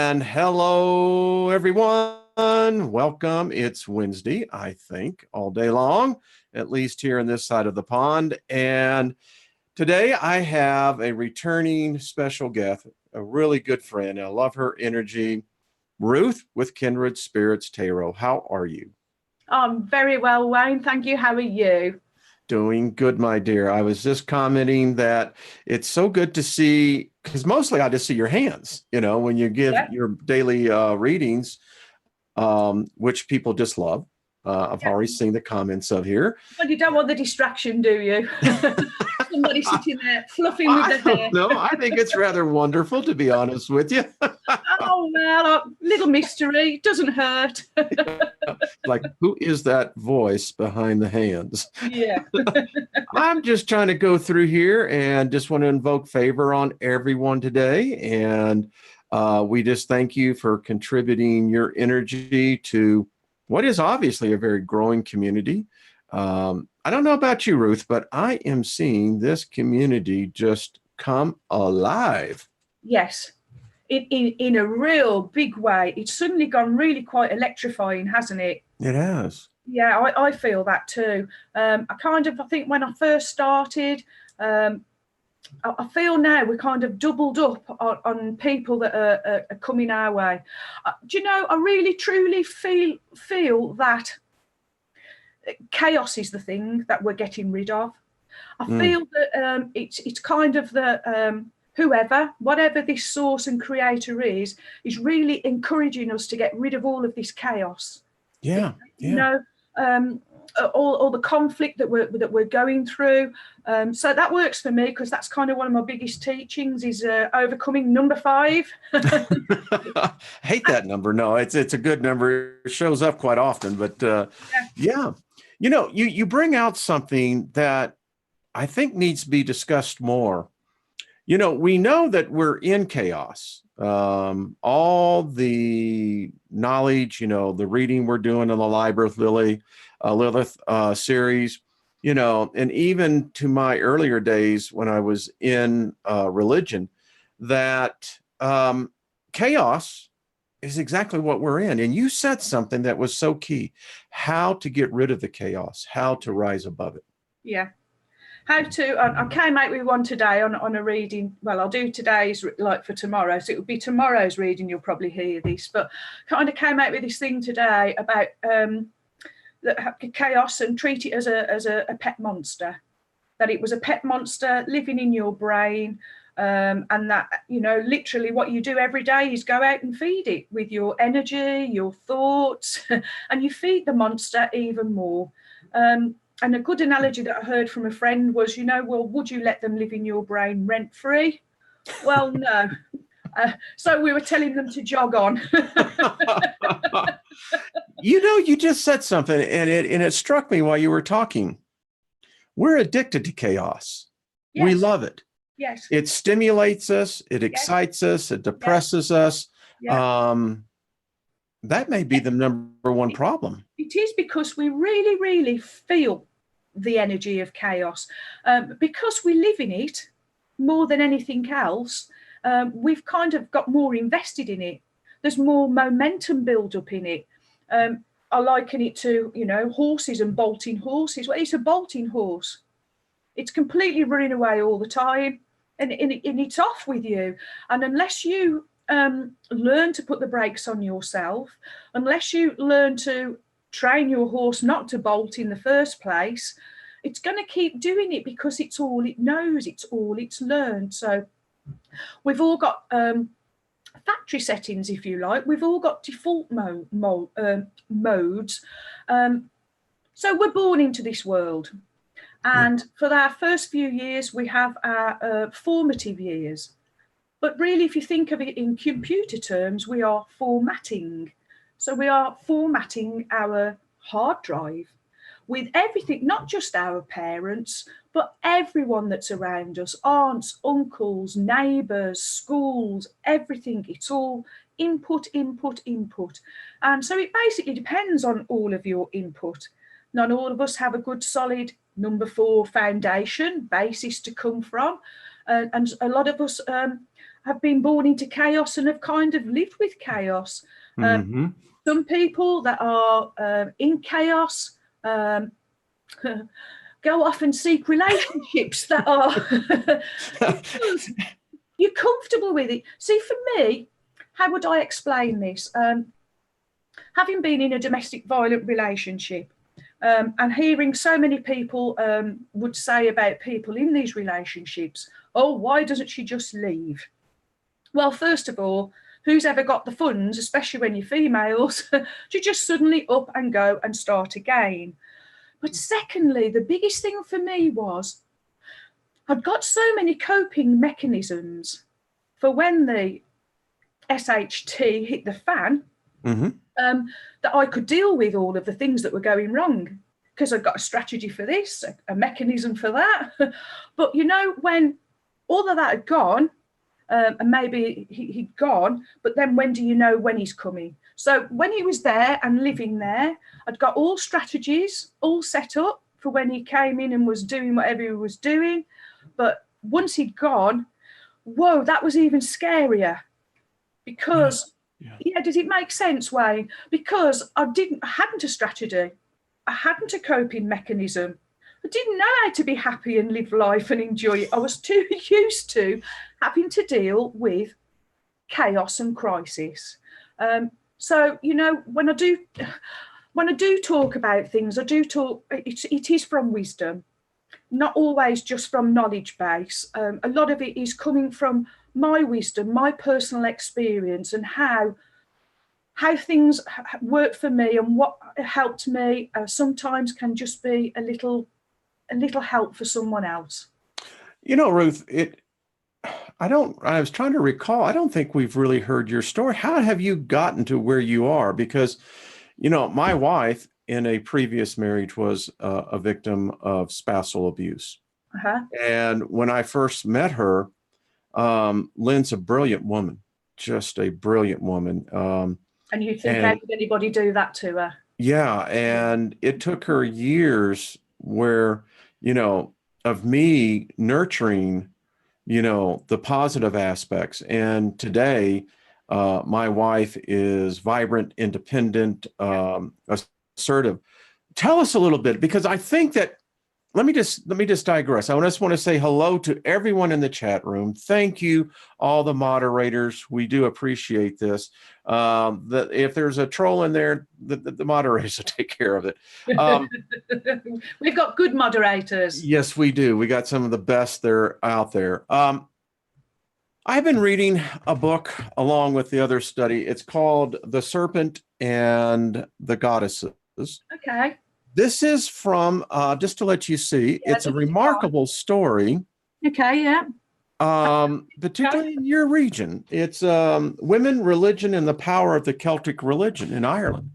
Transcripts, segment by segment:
And hello, everyone. Welcome. It's Wednesday, I think, all day long, at least here on this side of the pond. And today I have a returning special guest, a really good friend. I love her energy. Ruth with Kindred Spirits Tarot. How are you? I'm very well, Wayne. Thank you. How are you? Doing good, my dear. I was just commenting that it's so good to see, because mostly I just see your hands, when you give your daily readings, which people just love. I've already seen the comments of here. Well, you don't want the distraction, do you? Somebody sitting there fluffing with the hair. No, I think it's rather wonderful, to be honest with you. Oh, well, little mystery. It doesn't hurt. Like, who is that voice behind the hands? Yeah. I'm just trying to go through here and just want to invoke favor on everyone today. And we just thank you for contributing your energy to what is obviously a very growing community. I don't know about you, Ruth, but I am seeing this community just come alive. Yes. In a real big way. It's suddenly gone really quite electrifying, hasn't it? It has. Yeah, I feel that too. I think when I first started, I feel now we're kind of doubled up on people that are coming our way. Do you know, I really truly feel that chaos is the thing that we're getting rid of. I feel that it's kind of the whatever this source and creator is really encouraging us to get rid of all of this chaos. Yeah. All the conflict that we're going through. So that works for me, because that's kind of one of my biggest teachings is overcoming number 5. I hate that number. No, it's a good number. It shows up quite often, but yeah. You bring out something that I think needs to be discussed more. We know that we're in chaos. All the knowledge, the reading we're doing in the library with Lilith series, and even to my earlier days when I was in religion, that chaos is exactly what we're in. And you said something that was so key: how to get rid of the chaos, how to rise above it. Yeah. How to, I came out with one today on a reading. Well, I'll do today's like for tomorrow. So it will be tomorrow's reading. You'll probably hear this, but kind of came out with this thing today about chaos, and treat it as a pet monster, that it was a pet monster living in your brain. And that, literally what you do every day is go out and feed it with your energy, your thoughts, and you feed the monster even more. And a good analogy that I heard from a friend was, well, would you let them live in your brain rent free? Well, no. So we were telling them to jog on. You just said something, and it struck me while you were talking. We're addicted to chaos. Yes. We love it. Yes. It stimulates us. It excites us. It depresses us. Yeah. That may be the number one problem. It is, because we really, really feel the energy of chaos. Because we live in it more than anything else, we've kind of got more invested in it. There's more momentum build up in it. I liken it to, horses and bolting horses. Well, it's a bolting horse. It's completely running away all the time, and it's off with you. And unless you learn to put the brakes on yourself, unless you learn to train your horse not to bolt in the first place, it's going to keep doing it, because it's all it knows, it's all it's learned. So we've all got factory settings, if you like. We've all got default modes. So we're born into this world, and for our first few years we have our formative years. But really, if you think of it in computer terms, we are formatting. So we are formatting our hard drive with everything, not just our parents, but everyone that's around us, aunts, uncles, neighbours, schools, everything. It's all input, input, input. And so it basically depends on all of your input. Not all of us have a good, solid number 4 foundation basis to come from. And a lot of us have been born into chaos and have kind of lived with chaos. Mm-hmm. Some people that are in chaos go off and seek relationships that are because you're comfortable with it. See, for me, how would I explain this? Having been in a domestic violent relationship, and hearing so many people would say about people in these relationships, oh, why doesn't she just leave? Well, first of all, who's ever got the funds, especially when you're females, to just suddenly up and go and start again? But secondly, the biggest thing for me was I'd got so many coping mechanisms for when the SHT hit the fan, Mm-hmm. that I could deal with all of the things that were going wrong, because I've got a strategy for this, a mechanism for that. But, you know, when all of that had gone, and maybe he'd gone, but then when do you know when he's coming? So when he was there and living there, I'd got all strategies all set up for when he came in and was doing whatever he was doing. But once he'd gone, whoa, that was even scarier. Because, yeah, does it make sense, Wayne? Because I hadn't a strategy. I hadn't a coping mechanism. I didn't know how to be happy and live life and enjoy it. I was too used to having to deal with chaos and crisis. So, you know, when I do talk about things, I do talk, it is from wisdom, not always just from knowledge base. A lot of it is coming from my wisdom, my personal experience, and how things work for me and what helped me sometimes can just be a little help for someone else. You know, Ruth, I was trying to recall, I don't think we've really heard your story. How have you gotten to where you are? Because, you know, my wife in a previous marriage was a victim of spousal abuse. Uh-huh. And when I first met her, Lynn's a brilliant woman, just a brilliant woman. And you think, how could anybody do that to her? Yeah. And it took her years where, you know, of me nurturing, you know, the positive aspects. And today, my wife is vibrant, independent, assertive. Tell us a little bit, because I think that, let me just digress. I just want to say hello to everyone in the chat room. Thank you, all the moderators. We do appreciate this. If there's a troll in there, the moderators will take care of it. We've got good moderators. Yes, we do. We got some of the best there out there. I've been reading a book along with the other study. It's called The Serpent and the Goddesses. Okay. This is from, just to let you see, it's a remarkable story. Okay, yeah. Particularly in your region. It's women, religion, and the power of the Celtic religion in Ireland.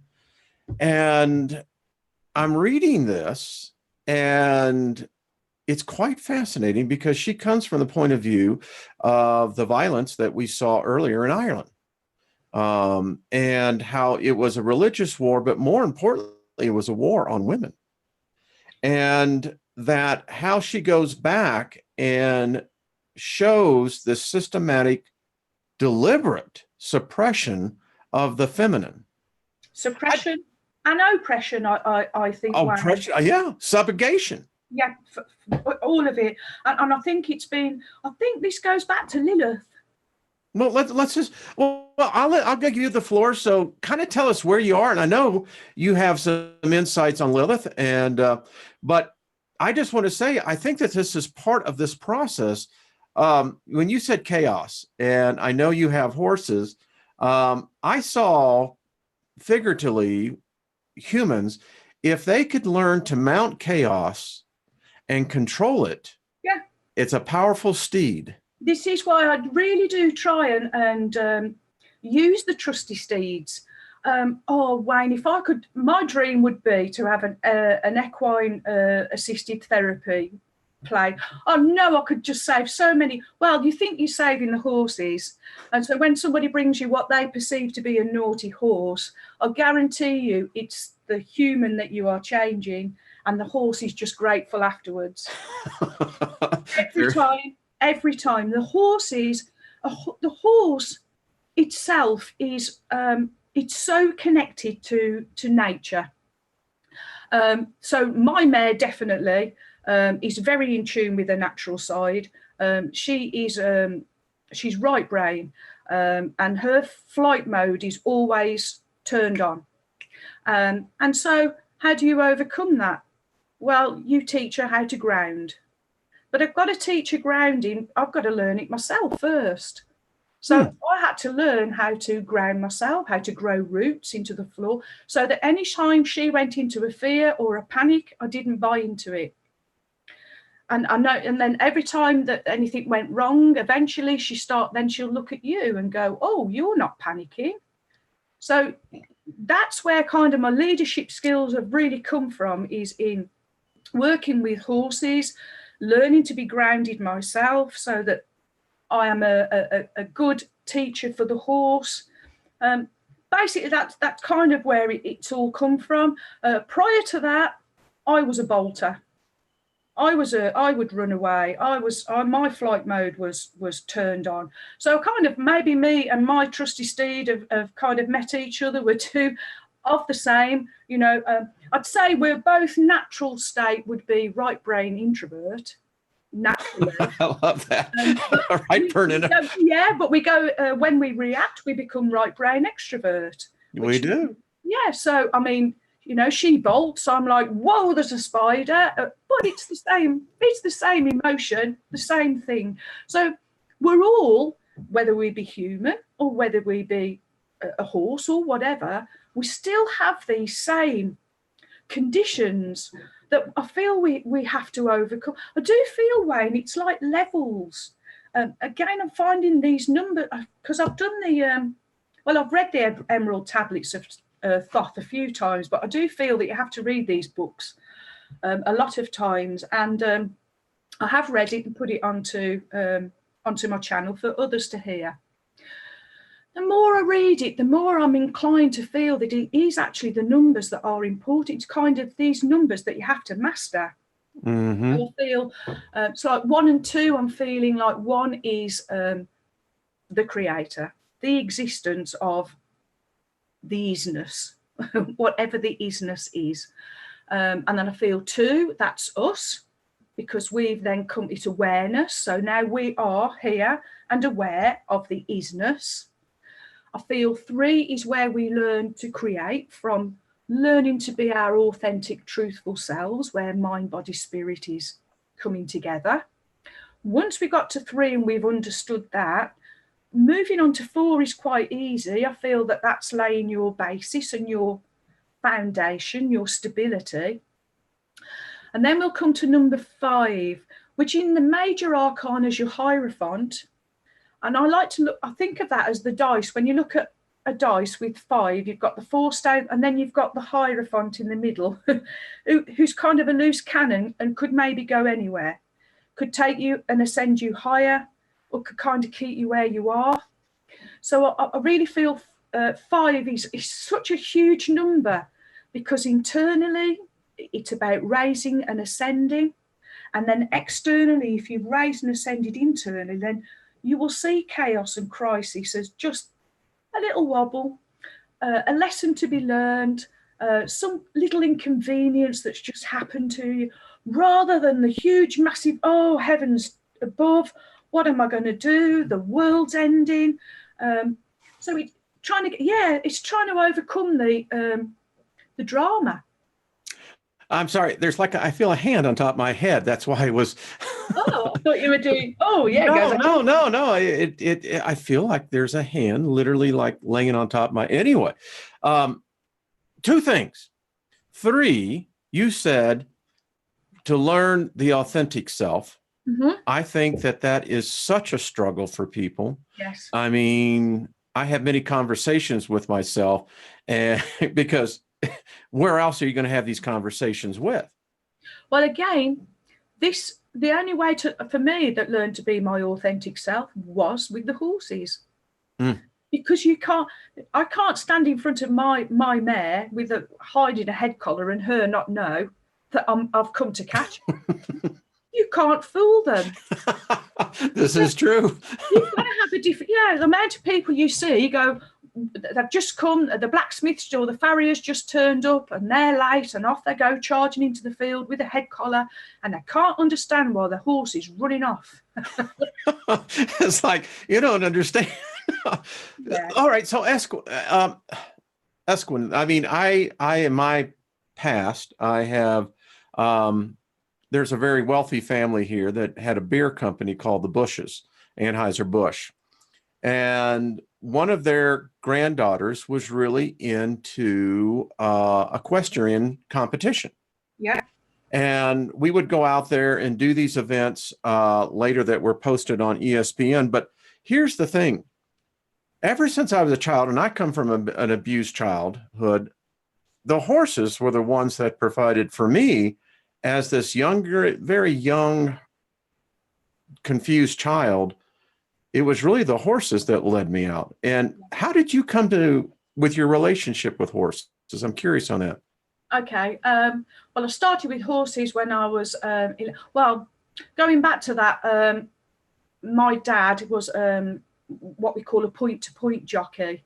And I'm reading this, and it's quite fascinating because she comes from the point of view of the violence that we saw earlier in Ireland, and how it was a religious war, but more importantly, it was a war on women. And that how she goes back and shows the systematic, deliberate suppression of the feminine. Suppression and oppression, I think. Oppression, yeah, subjugation. Yeah, all of it. And I think this goes back to Lilith. Well, let's just, I'll give you the floor. So kind of tell us where you are. And I know you have some insights on Lilith, but I just want to say, I think that this is part of this process. When you said chaos, and I know you have horses, I saw figuratively humans, if they could learn to mount chaos and control it, yeah, it's a powerful steed. This is why I really do try and use the trusty steeds. Wayne, if I could, my dream would be to have an equine assisted therapy play. I know I could just save so many. Well, you think you're saving the horses, and so when somebody brings you what they perceive to be a naughty horse, I guarantee you it's the human that you are changing, and the horse is just grateful afterwards. Every time the horses the horse itself is it's so connected to nature. So my mare definitely is very in tune with the natural side. She's right brain, and her flight mode is always turned on. And so how do you overcome that? Well, you teach her how to ground. But I've got to teach her grounding. I've got to learn it myself first. So I had to learn how to ground myself, how to grow roots into the floor, so that any time she went into a fear or a panic, I didn't buy into it. And I know, and then every time that anything went wrong, eventually she'll look at you and go, oh, you're not panicking. So that's where kind of my leadership skills have really come from, is in working with horses, learning to be grounded myself so that I am a good teacher for the horse. Basically, that's kind of where it's all come from. Prior to that, I was a bolter. I would run away. My flight mode was turned on. So kind of maybe me and my trusty steed have kind of met each other. We're two of the same. You know, I'd say we're both natural state would be right brain introvert. Naturally. I love that. Right, Vernon. Yeah, but we go when we react, we become right brain extrovert. We do. Yeah. So I mean, you know, she bolts. I'm like, whoa, there's a spider. But it's the same. It's the same emotion, the same thing. So we're all, whether we be human or whether we be a horse or whatever, we still have these same conditions that I feel we have to overcome. I do feel, Wayne, it's like levels. Again, I'm finding these numbers, because I've done I've read the Emerald Tablets of Thoth a few times, but I do feel that you have to read these books a lot of times. And I have read it and put it onto my channel for others to hear. The more I read it, the more I'm inclined to feel that it is actually the numbers that are important. It's kind of these numbers that you have to master. Mm-hmm. I feel it's like 1 and 2. I'm feeling like 1 is the creator, the existence of the isness, whatever the isness is. And then I feel 2, that's us, because we've then come, it's awareness. So now we are here and aware of the isness. I feel 3 is where we learn to create, from learning to be our authentic, truthful selves, where mind, body, spirit is coming together. Once we got to 3 and we've understood that, moving on to 4 is quite easy. I feel that that's laying your basis and your foundation, your stability. And then we'll come to number 5, which in the major arcana is your Hierophant. And I think of that as the dice. When you look at a dice with 5, you've got the 4 stone, and then you've got the Hierophant in the middle, who's kind of a loose cannon and could maybe go anywhere, could take you and ascend you higher, or could kind of keep you where you are. So I really feel 5 is such a huge number, because internally it's about raising and ascending. And then externally, if you've raised and ascended internally, then you will see chaos and crisis as just a little wobble, a lesson to be learned, some little inconvenience that's just happened to you, rather than the huge, massive, oh, heavens above, what am I going to do? The world's ending. So it's trying to overcome the drama. I'm sorry. There's I feel a hand on top of my head. That's why it was. Oh, I thought you were doing. Oh, yeah. No. I feel like there's a hand literally like laying on top of my. Anyway, 2 things. 3, you said to learn the authentic self. Mm-hmm. I think that is such a struggle for people. Yes. I mean, I have many conversations with myself, and because where else are you going to have these conversations with? Well, again, the only way for me that learned to be my authentic self was with the horses. Because I can't stand in front of my mare hiding a head collar and her not know that I've come to catch her. You can't fool them. This is true. You've got to have a different, the amount of people you see, you go, they've just come, the blacksmiths or the farrier's just turned up and they're late, and off they go charging into the field with a head collar, and they can't understand why the horse is running off. It's like, you don't understand. Yeah. All right. So Esquin, I mean, I in my past, I have, there's a very wealthy family here that had a beer company called the Bushes, Anheuser-Busch. And one of their granddaughters was really into equestrian competition. Yeah. And we would go out there and do these events later that were posted on ESPN. But here's the thing. Ever since I was a child, and I come from an abused childhood, the horses were the ones that provided for me as this younger, very young, confused child. It was really the horses that led me out. And how did you come to with your relationship with horses? I'm curious on that. Okay. Well, I started with horses when I was, going back to that, my dad was what we call a point-to-point jockey.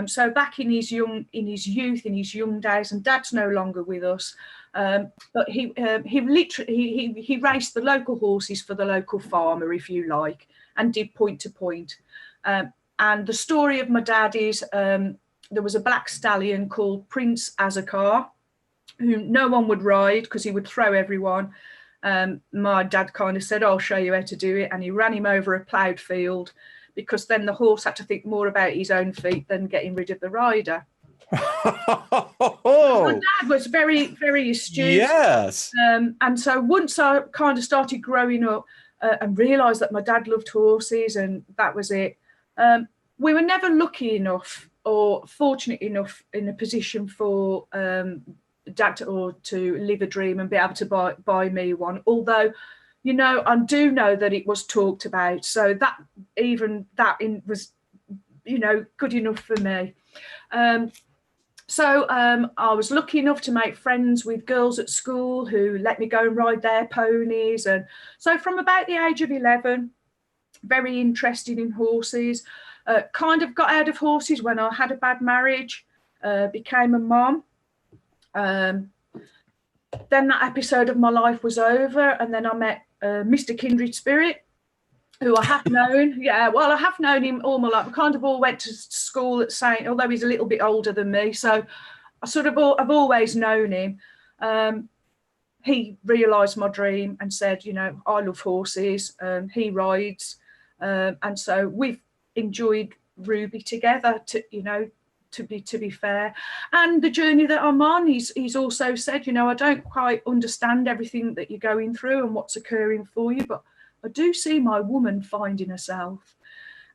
So back in his young days, and Dad's no longer with us, but he raced the local horses for the local farmer, if you like, and did point-to-point. And the story of my dad is there was a black stallion called Prince Azakar, who no one would ride because he would throw everyone. My dad kind of said, I'll show you how to do it. And he ran him over a ploughed field, because then the horse had to think more about his own feet than getting rid of the rider. My dad was very, very astute. Yes. And so once I kind of started growing up and realised that my dad loved horses, and that was it, we were never lucky enough or fortunate enough in a position for Dad to live a dream and be able to buy me one. Although, I do know that it was talked about. So that was, good enough for me. So I was lucky enough to make friends with girls at school who let me go and ride their ponies. And so from about the age of 11, very interested in horses, kind of got out of horses when I had a bad marriage, became a mom. Then that episode of my life was over, and then I met Mr. Kindred Spirit, who I have known. I have known him all my life. We kind of all went to school at St. Although he's a little bit older than me, so I've always known him. He realised my dream and said, I love horses. He rides, and so we've enjoyed Ruby together. To be fair, and the journey that I'm on, he's also said, I don't quite understand everything that you're going through and what's occurring for you, but I do see my woman finding herself.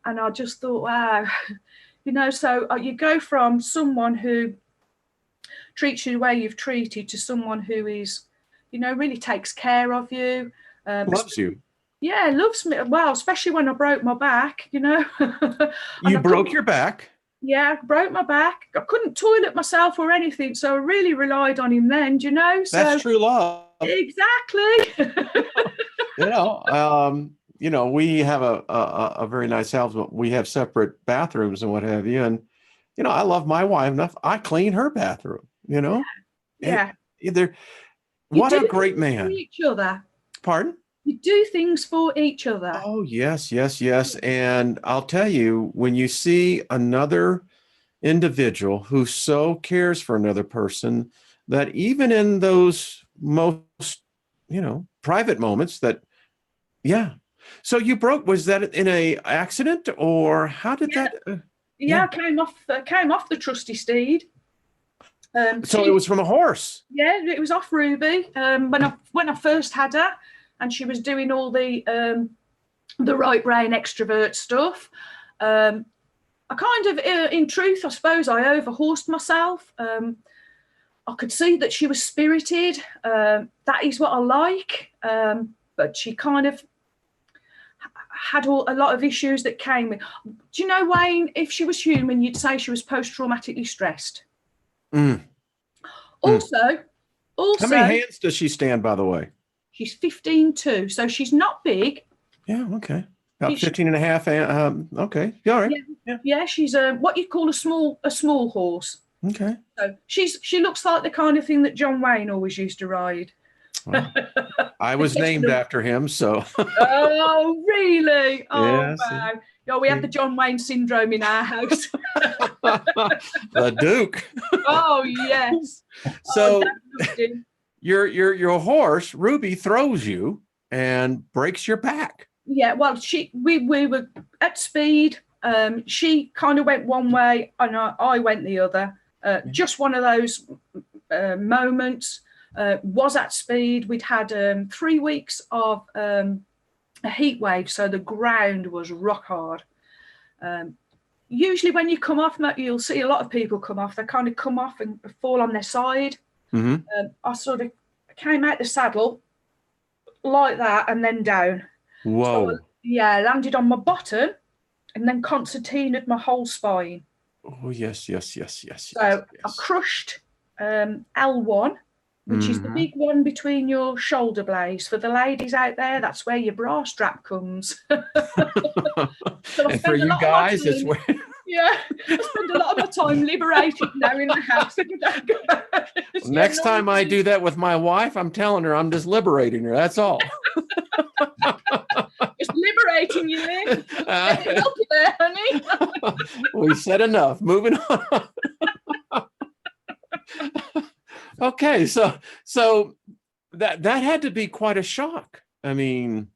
And I just thought, wow, so you go from someone who treats you the way you've treated to someone who is, really takes care of you, loves you. Yeah, loves me. Well, especially when I broke my back, You broke your back? Yeah, broke my back. I couldn't toilet myself or anything, so I really relied on him then, So that's true love. Exactly. We have a very nice house, but we have separate bathrooms and what have you. And I love my wife enough. I clean her bathroom. Yeah. What a great man. For each other. Pardon? You do things for each other. Oh, yes. And I'll tell you, when you see another individual who so cares for another person, that even in those most, private moments So you broke, was that in a accident, or how did that? I came off the trusty steed. So it was from a horse. Yeah, it was off Ruby. When I first had her, and she was doing all the right brain extrovert stuff. I kind of, in truth, I suppose I overhorsed myself. I could see that she was spirited. That is what I like. But she kind of had a lot of issues that came with. Do you know, Wayne, if she was human, you'd say she was post-traumatically stressed. Also, how many hands does she stand, by the way? She's 15 too, so she's not big. Yeah, okay. About 15 and a half. Okay. Yeah, all right. Yeah, she's what you call a small horse. Okay. So she looks like the kind of thing that John Wayne always used to ride. Well, I was named after him, so. Oh, really? Oh, Yes. wow. Yeah, we have the John Wayne syndrome in our house. The Duke. Oh, yes. So your horse, Ruby, throws you and breaks your back. Yeah, well, we were at speed. She kind of went one way and I went the other. Just one of those moments. Was at speed. We'd had 3 weeks of a heat wave, so the ground was rock hard. Usually when you come off, you'll see a lot of people come off. They kind of come off and fall on their side. Mm-hmm. I sort of came out the saddle like that and then down. Whoa. So, yeah, landed on my bottom and then concertinaed my whole spine. Oh, yes. So Yes. I crushed L1, which is the big one between your shoulder blades. For the ladies out there, that's where your bra strap comes. So and for you guys, it's where. Yeah, I spend a lot of my time liberated now in the house. Next time I do that with my wife, I'm telling her I'm just liberating her. That's all. Just liberating you, Lynn. Help you there, honey. We said enough. Moving on. Okay, so that had to be quite a shock. I mean,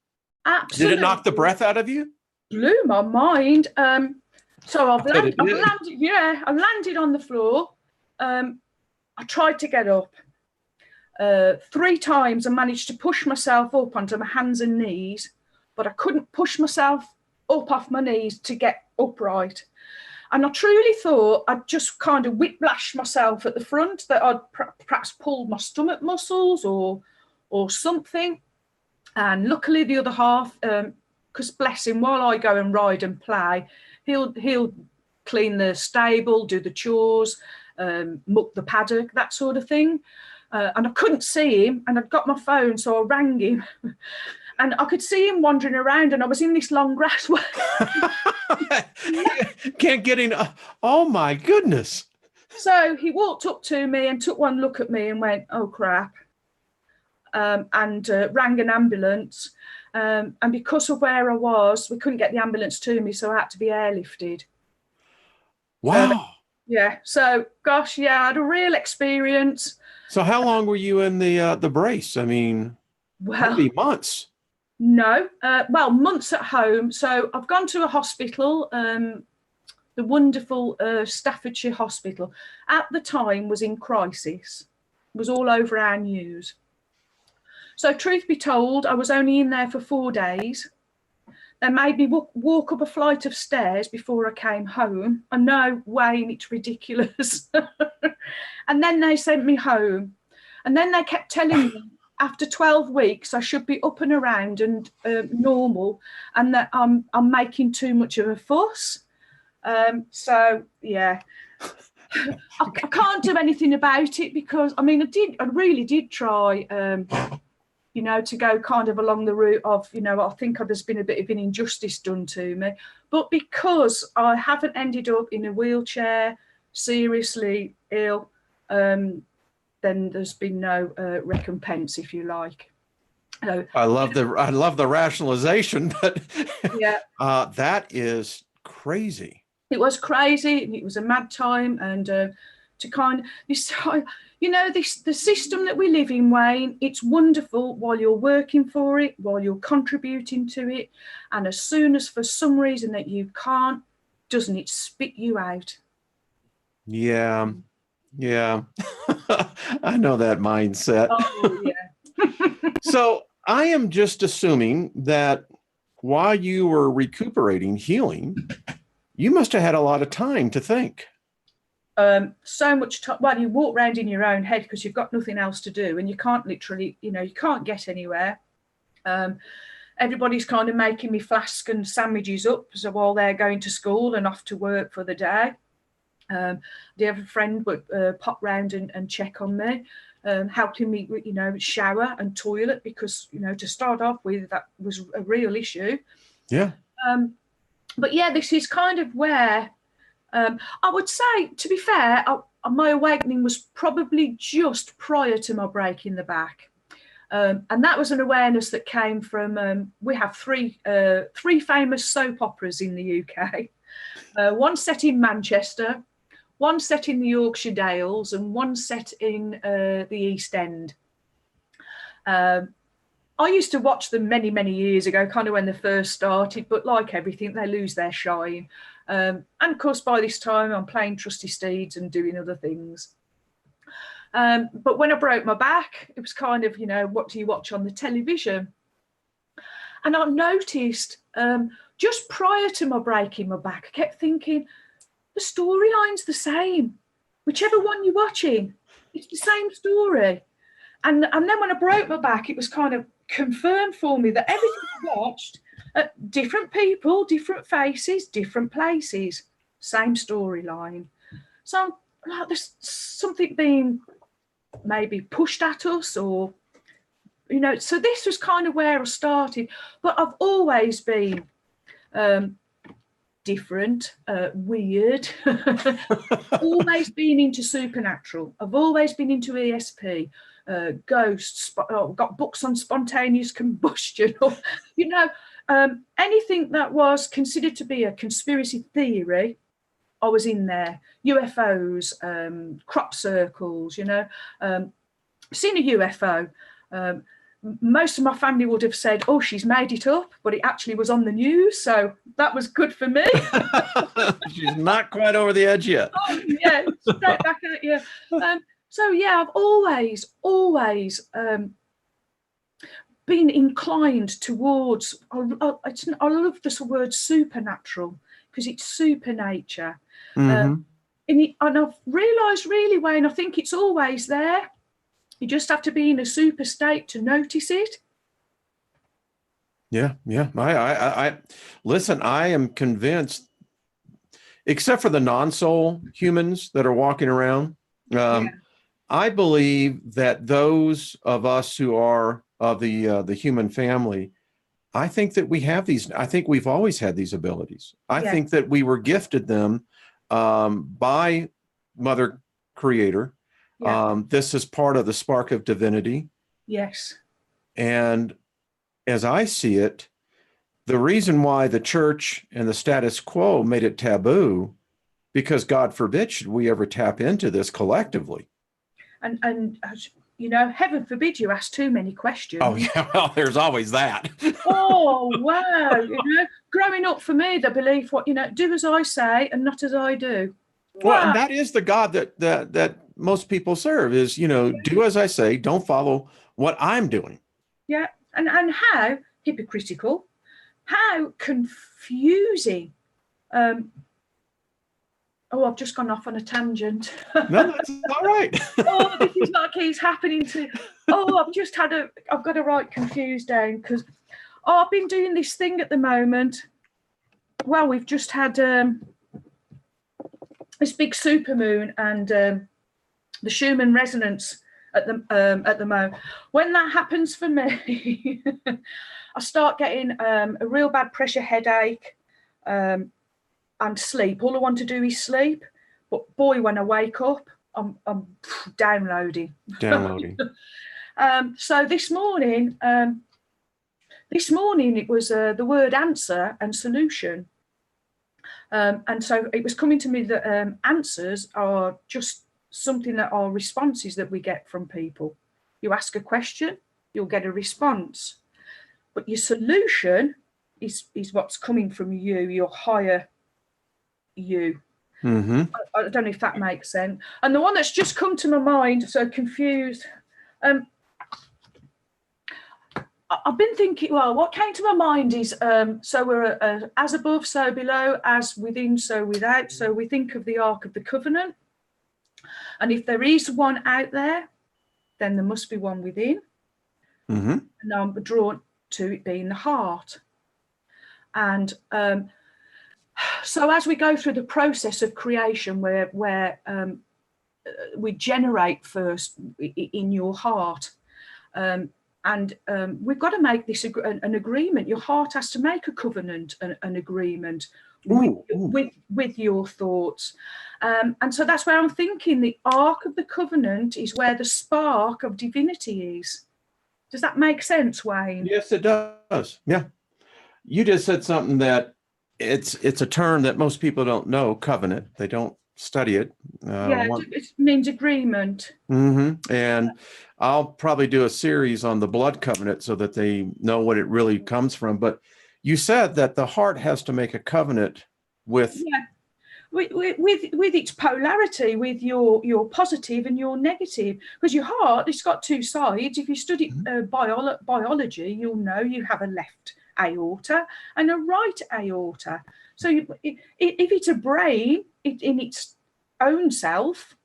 absolutely. Did it knock the breath out of you? Blew my mind. So I've landed on the floor. I tried to get up. 3 times I managed to push myself up onto my hands and knees, but I couldn't push myself up off my knees to get upright. And I truly thought I'd just kind of whiplashed myself at the front, that I'd perhaps pulled my stomach muscles or something. And luckily the other half, because bless him, while I go and ride and play, he'll clean the stable, do the chores, muck the paddock, that sort of thing. And I couldn't see him, and I'd got my phone, so I rang him. And I could see him wandering around, and I was in this long grass. Can't get in. Oh, my goodness. So he walked up to me and took one look at me and went, oh, crap, and rang an ambulance. And because of where I was, we couldn't get the ambulance to me, so I had to be airlifted. Wow. Yeah. So, gosh, yeah, I had a real experience. So how long were you in the brace? I mean, maybe months. No, well, months at home. So I've gone to a hospital, the wonderful Staffordshire Hospital. At the time was in crisis. It was all over our news. So truth be told, I was only in there for 4 days. They made me walk up a flight of stairs before I came home. I know, Wayne, it's ridiculous. And then they sent me home. And then they kept telling me after 12 weeks I should be up and around and normal, and that I'm making too much of a fuss. So, yeah. I can't do anything about it because, I mean, I really did try, to go kind of along the route of, I think there's been a bit of an injustice done to me. But because I haven't ended up in a wheelchair, seriously ill, then there's been no recompense, if you like. So, I love the rationalization, but yeah, that is crazy. It was crazy, and it was a mad time, and to kind of the system that we live in, Wayne, it's wonderful while you're working for it, while you're contributing to it, and as soon as for some reason that you can't, doesn't it spit you out? Yeah. I know that mindset. Oh, yeah. So I am just assuming that while you were recuperating, healing, you must have had a lot of time to think. So much time. Well, you walk around in your own head because you've got nothing else to do, and you can't literally, you can't get anywhere. Everybody's kind of making me flask and sandwiches up, so while they're going to school and off to work for the day. The other friend would pop round and check on me, helping me, shower and toilet, because, to start off with, that was a real issue. Yeah. But yeah, this is kind of where I would say, to be fair, my awakening was probably just prior to my breaking the back. And that was an awareness that came from, we have three famous soap operas in the UK. One set in Manchester, one set in the Yorkshire Dales, and one set in the East End. I used to watch them many, many years ago, kind of when they first started, but like everything, they lose their shine. And of course, by this time, I'm playing trusty steeds and doing other things. But when I broke my back, it was kind of, what do you watch on the television? And I noticed just prior to my breaking my back, I kept thinking, the storyline's the same. Whichever one you're watching, it's the same story. And then when I broke my back, it was kind of confirmed for me that everything I watched, different people, different faces, different places, same storyline. So there's something being maybe pushed at us, or, so this was kind of where I started. But I've always been different, weird, always been into supernatural. I've always been into ESP, ghosts. I've got books on spontaneous combustion, or, anything that was considered to be a conspiracy theory, I was in there. UFOs, crop circles, seen a UFO. Most of my family would have said, oh, she's made it up, but it actually was on the news. So that was good for me. She's not quite over the edge yet. Oh, yeah, straight back at you. So, yeah, I've always been inclined towards, I love this word supernatural, because it's supernature. Mm-hmm. And I've realised really, Wayne, I think it's always there. You just have to be in a super state to notice it. Yeah. I listen, I am convinced, except for the non-soul humans that are walking around, I believe that those of us who are of the human family, I think that we have these. I think we've always had these abilities. I think that we were gifted them by Mother Creator. This is part of the spark of divinity. Yes. And as I see it, the reason why the church and the status quo made it taboo, because God forbid should we ever tap into this collectively. And heaven forbid you ask too many questions. Oh, yeah, well, there's always that. Oh, wow. Growing up for me, the belief, do as I say and not as I do. Wow. Well, and that is the God that most people serve is, do as I say, don't follow what I'm doing. Yeah. And how hypocritical, how confusing. I've just gone off on a tangent. No, that's all right. This is what keeps happening to. I've got to write confused down, because I've been doing this thing at the moment. Well, we've just had this big supermoon and the Schumann resonance at the moment. When that happens for me, I start getting a real bad pressure headache. And sleep. All I want to do is sleep. But boy, when I wake up, I'm downloading. So this morning it was the word answer and solution. And so it was coming to me that answers are just something that are responses that we get from people. You ask a question, you'll get a response. But your solution is what's coming from you, your higher you. Mm-hmm. I don't know if that makes sense. And the one that's just come to my mind, so confused. I've been thinking, well, what came to my mind is, so we're as above, so below, as within, so without. So we think of the Ark of the Covenant. And if there is one out there, then there must be one within. Mm-hmm. And I'm drawn to it being the heart. And So as we go through the process of creation, where we generate first in your heart, and we've got to make this an agreement. Your heart has to make a covenant, an agreement with your thoughts. And so that's where I'm thinking the ark of the covenant is where the spark of divinity is. Does that make sense, Wayne? Yes, it does. Yeah. You just said something that it's a term that most people don't know, covenant. They don't study it. It means agreement. And I'll probably do a series on the blood covenant so that they know what it really comes from. But you said that the heart has to make a covenant with with its polarity, with your positive and your negative, because your heart, it's got two sides. If you study biology, you'll know you have a left aorta and a right aorta. So if it's a brain in its own self,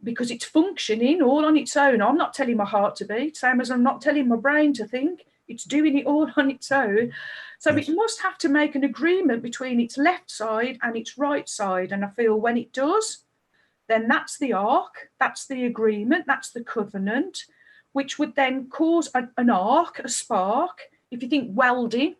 because it's functioning all on its own, I'm not telling my heart to beat, same as I'm not telling my brain to think. It's doing it all on its own. So it must have to make an agreement between its left side and its right side. And I feel when it does, then that's the ark, that's the agreement, that's the covenant, which would then cause an arc, a spark. If you think welding,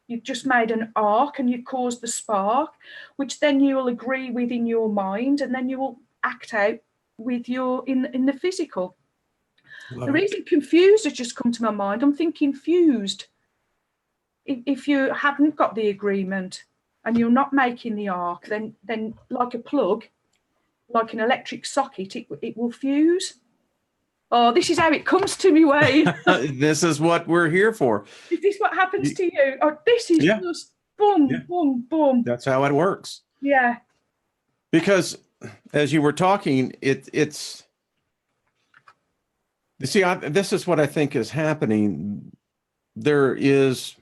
you've just made an arc and you've caused the spark, which then you will agree with in your mind, and then you will act out with your in the physical. The reason confused has just come to my mind. I'm thinking fused. If you haven't got the agreement and you're not making the arc, then like a plug, like an electric socket, it will fuse. Oh, this is how it comes to me, Wayne. This is what we're here for. Is this what happens to you? Oh, this is just boom, boom, boom. That's how it works. Yeah. Because as you were talking, it's you see, this is what I think is happening. There is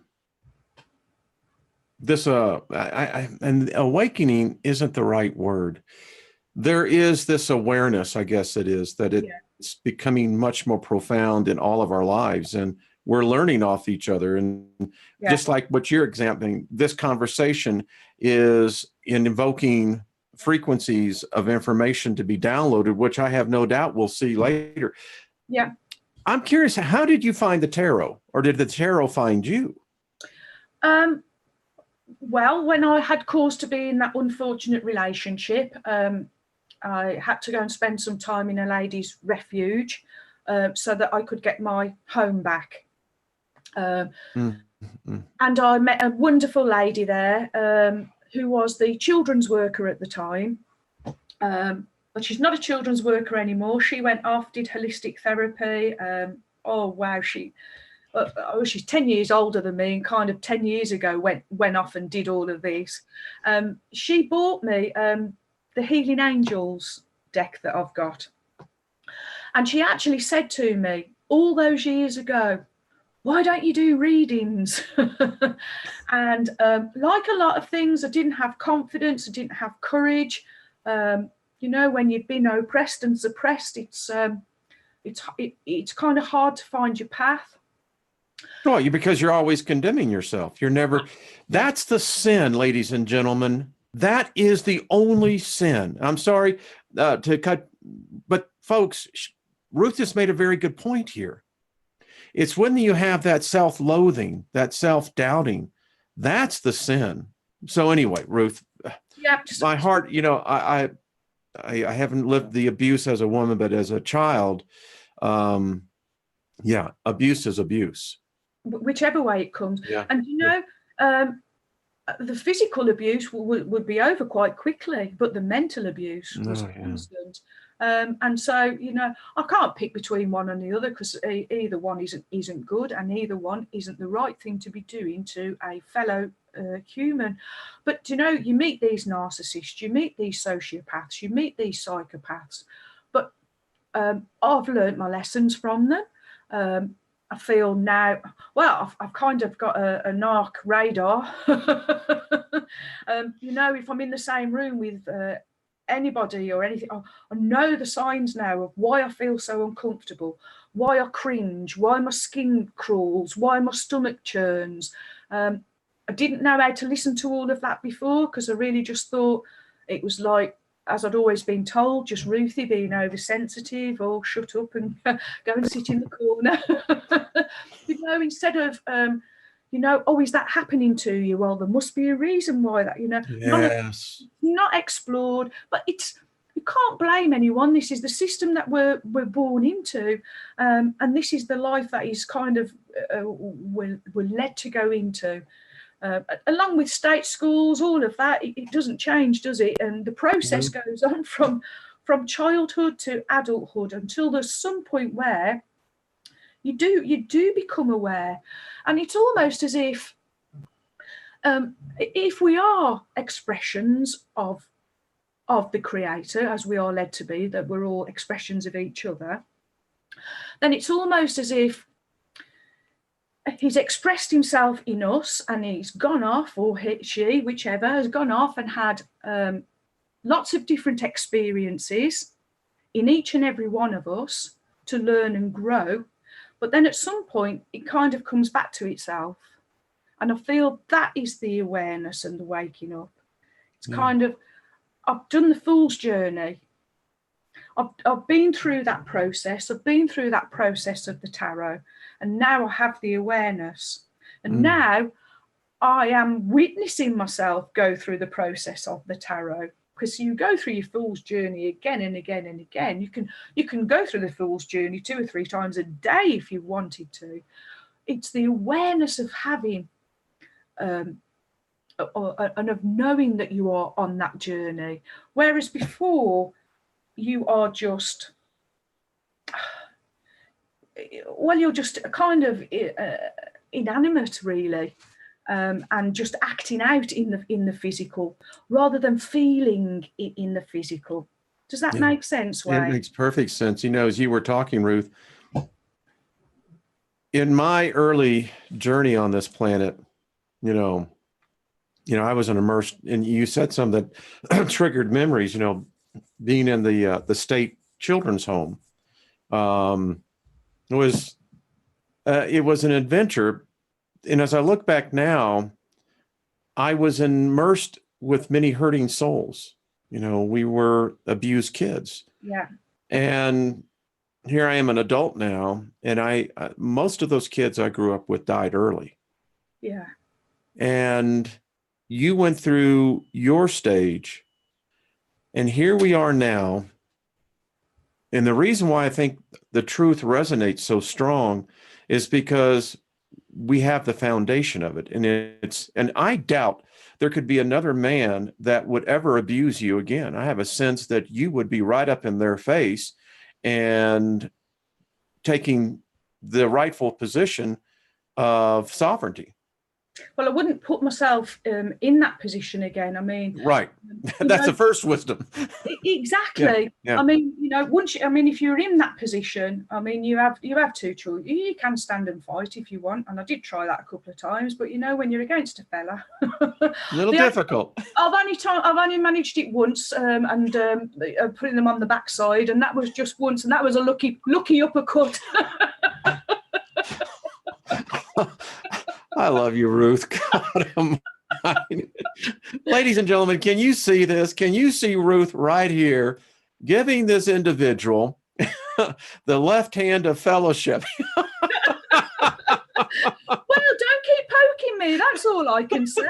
this, and awakening isn't the right word. There is this awareness, I guess it is, that it's becoming much more profound in all of our lives. And we're learning off each other. And just like what you're examining, this conversation is invoking frequencies of information to be downloaded, which I have no doubt we'll see later. Yeah. I'm curious, how did you find the tarot, or did the tarot find you? Well, when I had cause to be in that unfortunate relationship, I had to go and spend some time in a ladies' refuge so that I could get my home back. And I met a wonderful lady there who was the children's worker at the time. But she's not a children's worker anymore. She went off, did holistic therapy. Oh, wow. She's 10 years older than me, and kind of 10 years ago went off and did all of this. She bought me the Healing Angels deck that I've got. And she actually said to me all those years ago, why don't you do readings? And like a lot of things, I didn't have confidence, I didn't have courage. You know, when you've been oppressed and suppressed, it's kind of hard to find your path. Well, because you're always condemning yourself. You're never. That's the sin, ladies and gentlemen. That is the only sin. I'm sorry to cut, but folks, Ruth just made a very good point here. It's when you have that self-loathing, that self-doubting, that's the sin. So anyway, Ruth, my heart, you know, I haven't lived the abuse as a woman, but as a child, abuse is abuse. Whichever way it comes. Yeah. And, you know, the physical abuse would be over quite quickly, but the mental abuse was constant. And so, you know, I can't pick between one and the other, because either one isn't good, and either one isn't the right thing to be doing to a fellow human. But, you know, you meet these narcissists, you meet these sociopaths, you meet these psychopaths, but I've learned my lessons from them. I feel now, well, I've kind of got a narc radar. You know, if I'm in the same room with anybody or anything, I know the signs now of why I feel so uncomfortable, why I cringe, why my skin crawls, why my stomach churns. And I didn't know how to listen to all of that before, because I really just thought it was like, as I'd always been told, just Ruthie being oversensitive, or shut up and go and sit in the corner. Instead of, oh, is that happening to you? Well, there must be a reason why that, Yes. not explored. But you can't blame anyone. This is the system that we're born into, and this is the life that is kind of we're led to go into. Along with state schools, all of that, it doesn't change, does it? And the process goes on from childhood to adulthood, until there's some point where you do become aware. And it's almost as if we are expressions of the Creator, as we are led to be, that we're all expressions of each other, then it's almost as if he's expressed himself in us, and he's gone off, or she, whichever, has gone off and had lots of different experiences in each and every one of us to learn and grow. But then at some point, it kind of comes back to itself. And I feel that is the awareness and the waking up. It's kind of, I've done the fool's journey. I've been through that process. I've been through that process of the tarot. And now I have the awareness. And now I am witnessing myself go through the process of the tarot. Because you go through your fool's journey again and again and again. You can go through the fool's journey 2 or 3 times a day if you wanted to. It's the awareness of having and of knowing that you are on that journey. Whereas before, you are just, you're just kind of inanimate, really. And just acting out in the physical, rather than feeling it in the physical. Does that make sense, Wayne? It makes perfect sense. As you were talking, Ruth, in my early journey on this planet, I was immersed, and you said something that triggered memories. Being in the state children's home, it was an adventure. And as I look back now, I was immersed with many hurting souls. We were abused kids. Yeah. And here I am, an adult now, and most of those kids I grew up with died early. Yeah. And you went through your stage, and here we are now. And the reason why I think the truth resonates so strong is because we have the foundation of it. And I doubt there could be another man that would ever abuse you again. I have a sense that you would be right up in their face and taking the rightful position of sovereignty. Well, I wouldn't put myself in that position again. I mean, right. That's the first wisdom. Exactly. Yeah. I mean, if you're in that position, you have 2 choices. You can stand and fight if you want, and I did try that a couple of times. But when you're against a fella, a little difficult. I've only managed it once, and putting them on the backside, and that was just once, and that was a lucky uppercut. I love you, Ruth. God almighty. Ladies and gentlemen, can you see this? Can you see Ruth right here giving this individual the left hand of fellowship? Well, don't keep poking me. That's all I can say.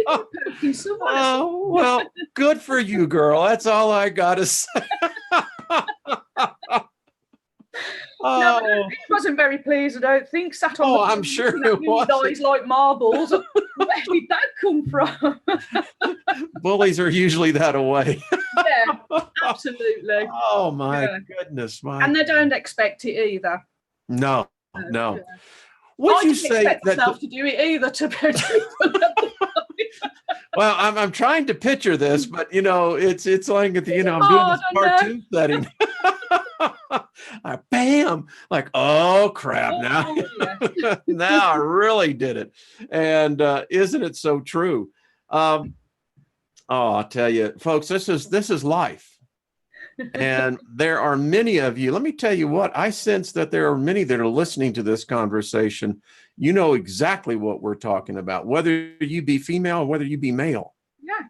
Poking someone. Oh, well, good for you, girl. That's all I got to say. No, he wasn't very pleased, I don't think. Sat on I'm sure it was. Eyes like marbles. Where did that come from? Bullies are usually that way. Yeah, absolutely. Oh, my goodness. And they don't expect it either. No. Yeah. Would you say that myself to do it either? Well, I'm trying to picture this, but it's like I'm doing this cartoon setting. Bam! Like, oh crap! Now I really did it, and isn't it so true? I'll tell you, folks, this is life. And there are many of you. Let me tell you what, I sense that there are many that are listening to this conversation. You know exactly what we're talking about, whether you be female or whether you be male. Yeah.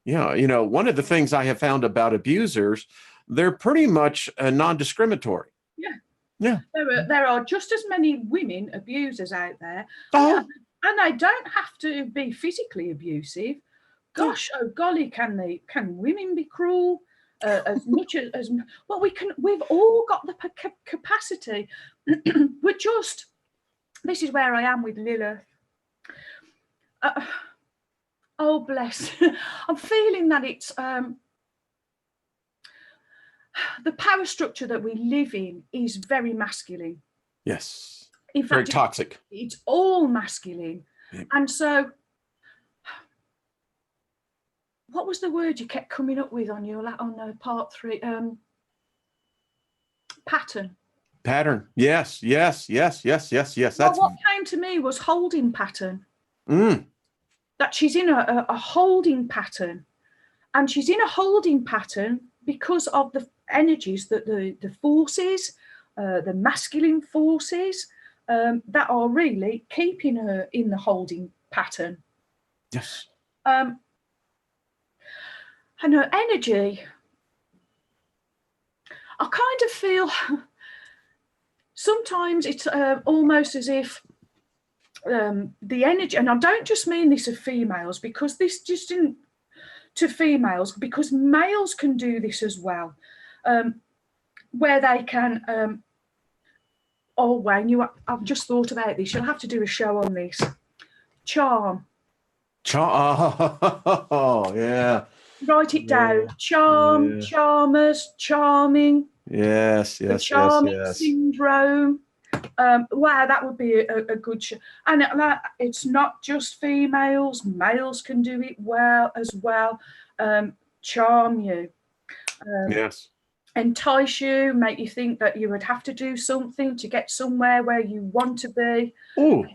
Yeah. You know, one of the things I have found about abusers, they're pretty much non-discriminatory. Yeah. Yeah. There are just as many women abusers out there. Oh. And they don't have to be physically abusive. Gosh, oh golly, can women be cruel? As much as well, we've all got the capacity. This is where I am with Lilith. Oh bless. I'm feeling that it's the power structure that we live in is very masculine. Yes. In fact, very toxic. It's all masculine. Yeah. And so what was the word you kept coming up with on part 3? Pattern. Yes. Well, what came to me was holding pattern. That she's in a holding pattern, and she's in a holding pattern because of the energies that the forces, the masculine forces, that are really keeping her in the holding pattern. Yes. And her energy, I kind of feel sometimes it's almost as if the energy, and I don't just mean this of females, because this just isn't to females, because males can do this as well, where they can, Wayne, I've just thought about this, you'll have to do a show on this. Charm. Oh, yeah. Write it down. Charm, charmers, charming. Yes. The charming syndrome. Wow, that would be a good show. And it's not just females, males can do it well as well. Charm you. Yes. Entice you, make you think that you would have to do something to get somewhere where you want to be. Oh,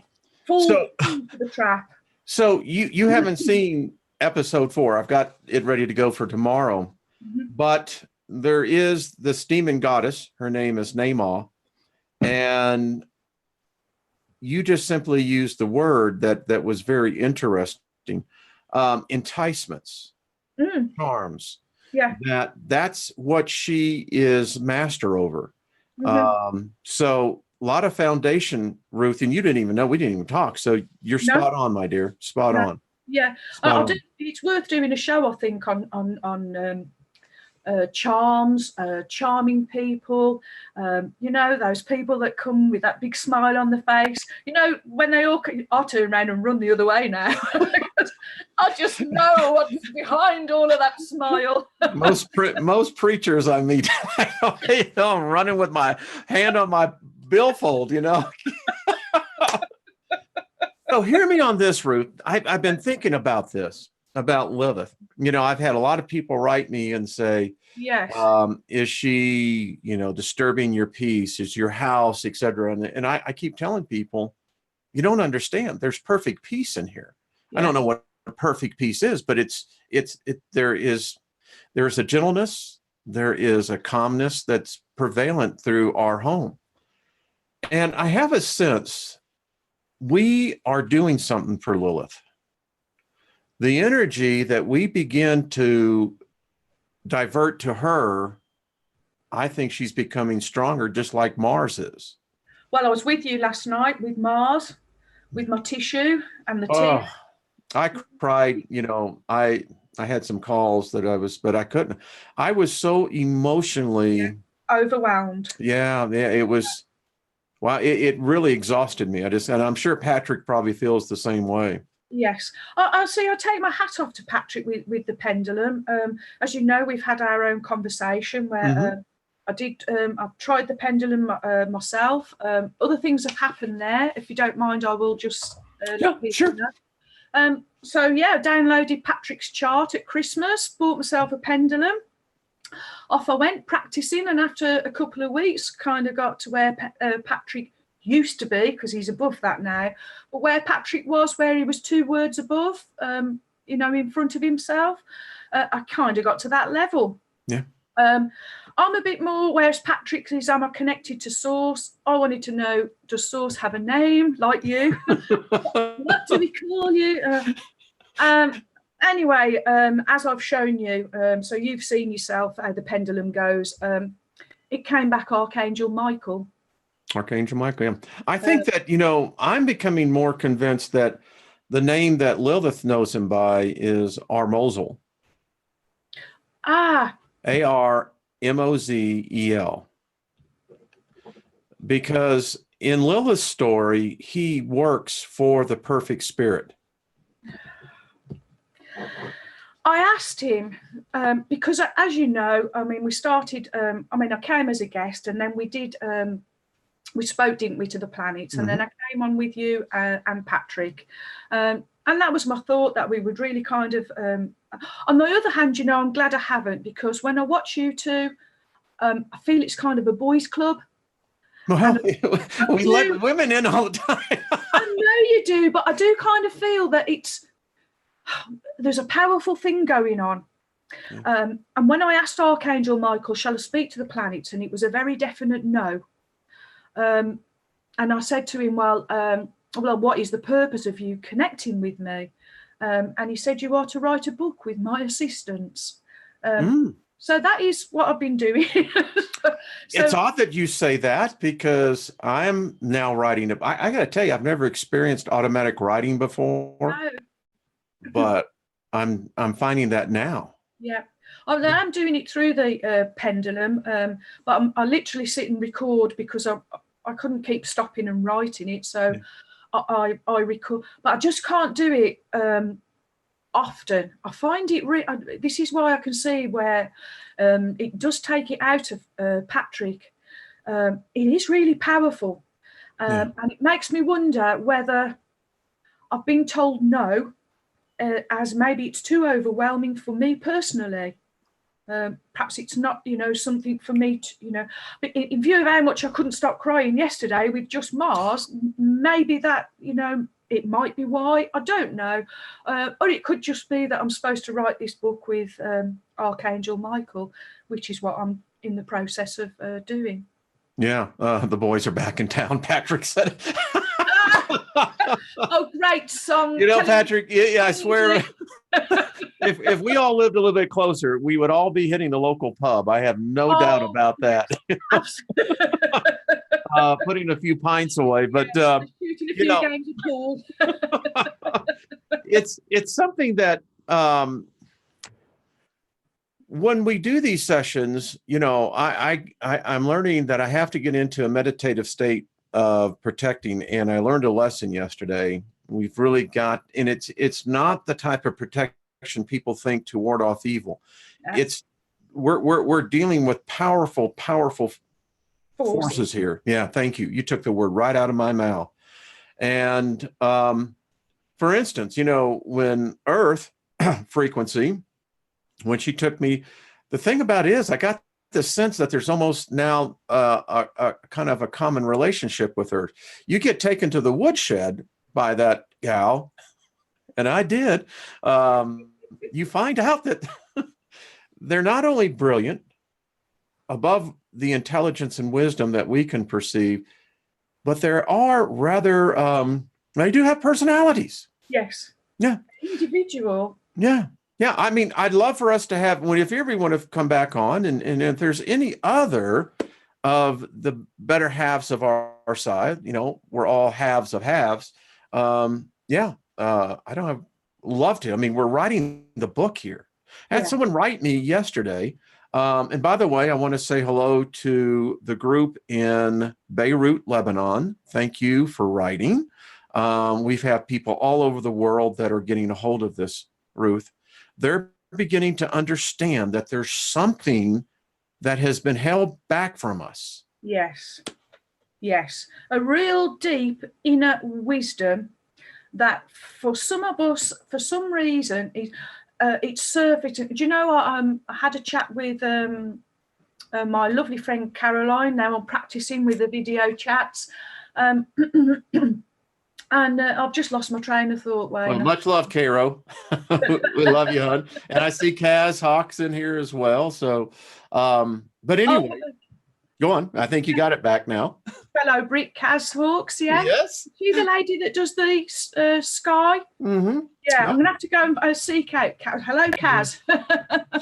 fall into the trap. So you haven't seen episode 4. I've got it ready to go for tomorrow. But there is this demon goddess. Her name is Namah. And you just simply used the word that was very interesting. Enticements, charms. Yeah. That's what she is master over. So a lot of foundation, Ruth, and you didn't even know, we didn't even talk. So you're spot on, my dear. Spot on. Yeah. It's worth doing a show, I think, on charms, charming people, those people that come with that big smile on the face. When they all, I turn around and run the other way now. I just know what's behind all of that smile. most preachers I meet, I'm running with my hand on my billfold, So hear me on this, Ruth. I've been thinking about this, about Lilith. I've had a lot of people write me and say, yes, is she, disturbing your peace? Is your house, etc.? And I keep telling people, you don't understand. There's perfect peace in here. Yes. I don't know what perfect peace is, but there's a gentleness, there is a calmness that's prevalent through our home. And I have a sense we are doing something for Lilith. The energy that we begin to divert to her, I think she's becoming stronger, just like Mars is. Well, I was with you last night with Mars, with my tissue and the tears. I cried, I had some calls but I couldn't. I was so emotionally overwhelmed. Yeah, it was. Wow, it really exhausted me. And I'm sure Patrick probably feels the same way. Yes. I take my hat off to Patrick with the pendulum. As you know, we've had our own conversation where I've tried the pendulum myself. Other things have happened there. If you don't mind, I will just sure. Downloaded Patrick's chart at Christmas, bought myself a pendulum. Off I went practicing, and after a couple of weeks kind of got to where Patrick used to be, because he's above that now, but where Patrick was, where he was 2 words above, in front of himself, I kind of got to that level. Yeah. I'm a bit more, whereas Patrick is, am I connected to Source? I wanted to know, does Source have a name like you? What do we call you? Anyway, as I've shown you, so you've seen yourself how the pendulum goes. It came back Archangel Michael. Archangel Michael, yeah. I think that, I'm becoming more convinced that the name that Lilith knows him by is Armozel. Armozel. Because in Lilith's story, he works for the perfect spirit. I asked him, because as you know, I mean, we started, I came as a guest, and then we did, we spoke, didn't we, to the planets, and then I came on with you and Patrick. And that was my thought, that we would really kind of, on the other hand, I'm glad I haven't, because when I watch you two, I feel it's kind of a boys' club. Well, we let women in all the time. I know you do, but I do kind of feel that there's a powerful thing going on. And when I asked Archangel Michael, shall I speak to the planets? And it was a very definite no. And I said to him, well, what is the purpose of you connecting with me? And he said, you are to write a book with my assistance. So that is what I've been doing. It's odd that you say that, because I'm now writing. I got to tell you, I've never experienced automatic writing before, no. But I'm finding that now. Yeah, I'm doing it through the pendulum, but I literally sit and record, because I couldn't keep stopping and writing it. So I record, but I just can't do it often. I find it this is why I can see where it does take it out of Patrick. It is really powerful, and it makes me wonder whether I've been told no, as maybe it's too overwhelming for me personally. Perhaps it's not, something for me to, but in view of how much I couldn't stop crying yesterday with just Mars, maybe that, it might be why, I don't know. Or it could just be that I'm supposed to write this book with Archangel Michael, which is what I'm in the process of doing. Yeah, the boys are back in town, Patrick said. Oh, great song. Patrick, I swear, if we all lived a little bit closer, we would all be hitting the local pub. I have no doubt about that. Putting a few pints away, but shooting a few games of pool. It's something that when we do these sessions, I'm learning that I have to get into a meditative state of protecting, and I learned a lesson yesterday. We've really got, and it's not the type of protection people think to ward off evil. It's we're dealing with powerful forces here. Yeah, thank you. You took the word right out of my mouth. And for instance, when Earth frequency, when she took me, the thing about it is I got the sense that there's almost now a kind of a common relationship with Earth. You get taken to the woodshed by that gal, and I did. You find out that they're not only brilliant, above the intelligence and wisdom that we can perceive, but there are rather, they do have personalities. Yes. Yeah. Individual. Yeah. Yeah. I mean, I'd love for us to have, if everyone have come back on, and if there's any other of the better halves of our side, we're all halves of halves. I'd love to. I mean, we're writing the book here. I had someone write me yesterday. And by the way, I want to say hello to the group in Beirut, Lebanon. Thank you for writing. We've had people all over the world that are getting a hold of this, Ruth. They're beginning to understand that there's something that has been held back from us. Yes. Yes. A real deep inner wisdom that for some of us, for some reason, it's surfaced. Do you know what? I had a chat with my lovely friend Caroline. Now I'm practicing with the video chats. And I've just lost my train of thought, Well, Wayne. much love, Cairo. We love you, hon. And I see Kaz Hawks in here as well. So, but anyway, go on. I think you got it back now. Fellow Brick Kaz Hawks, yeah. Yes. She's the lady that does the sky. Mm-hmm. Yeah, I'm gonna have to go and seek out. Hello, Kaz.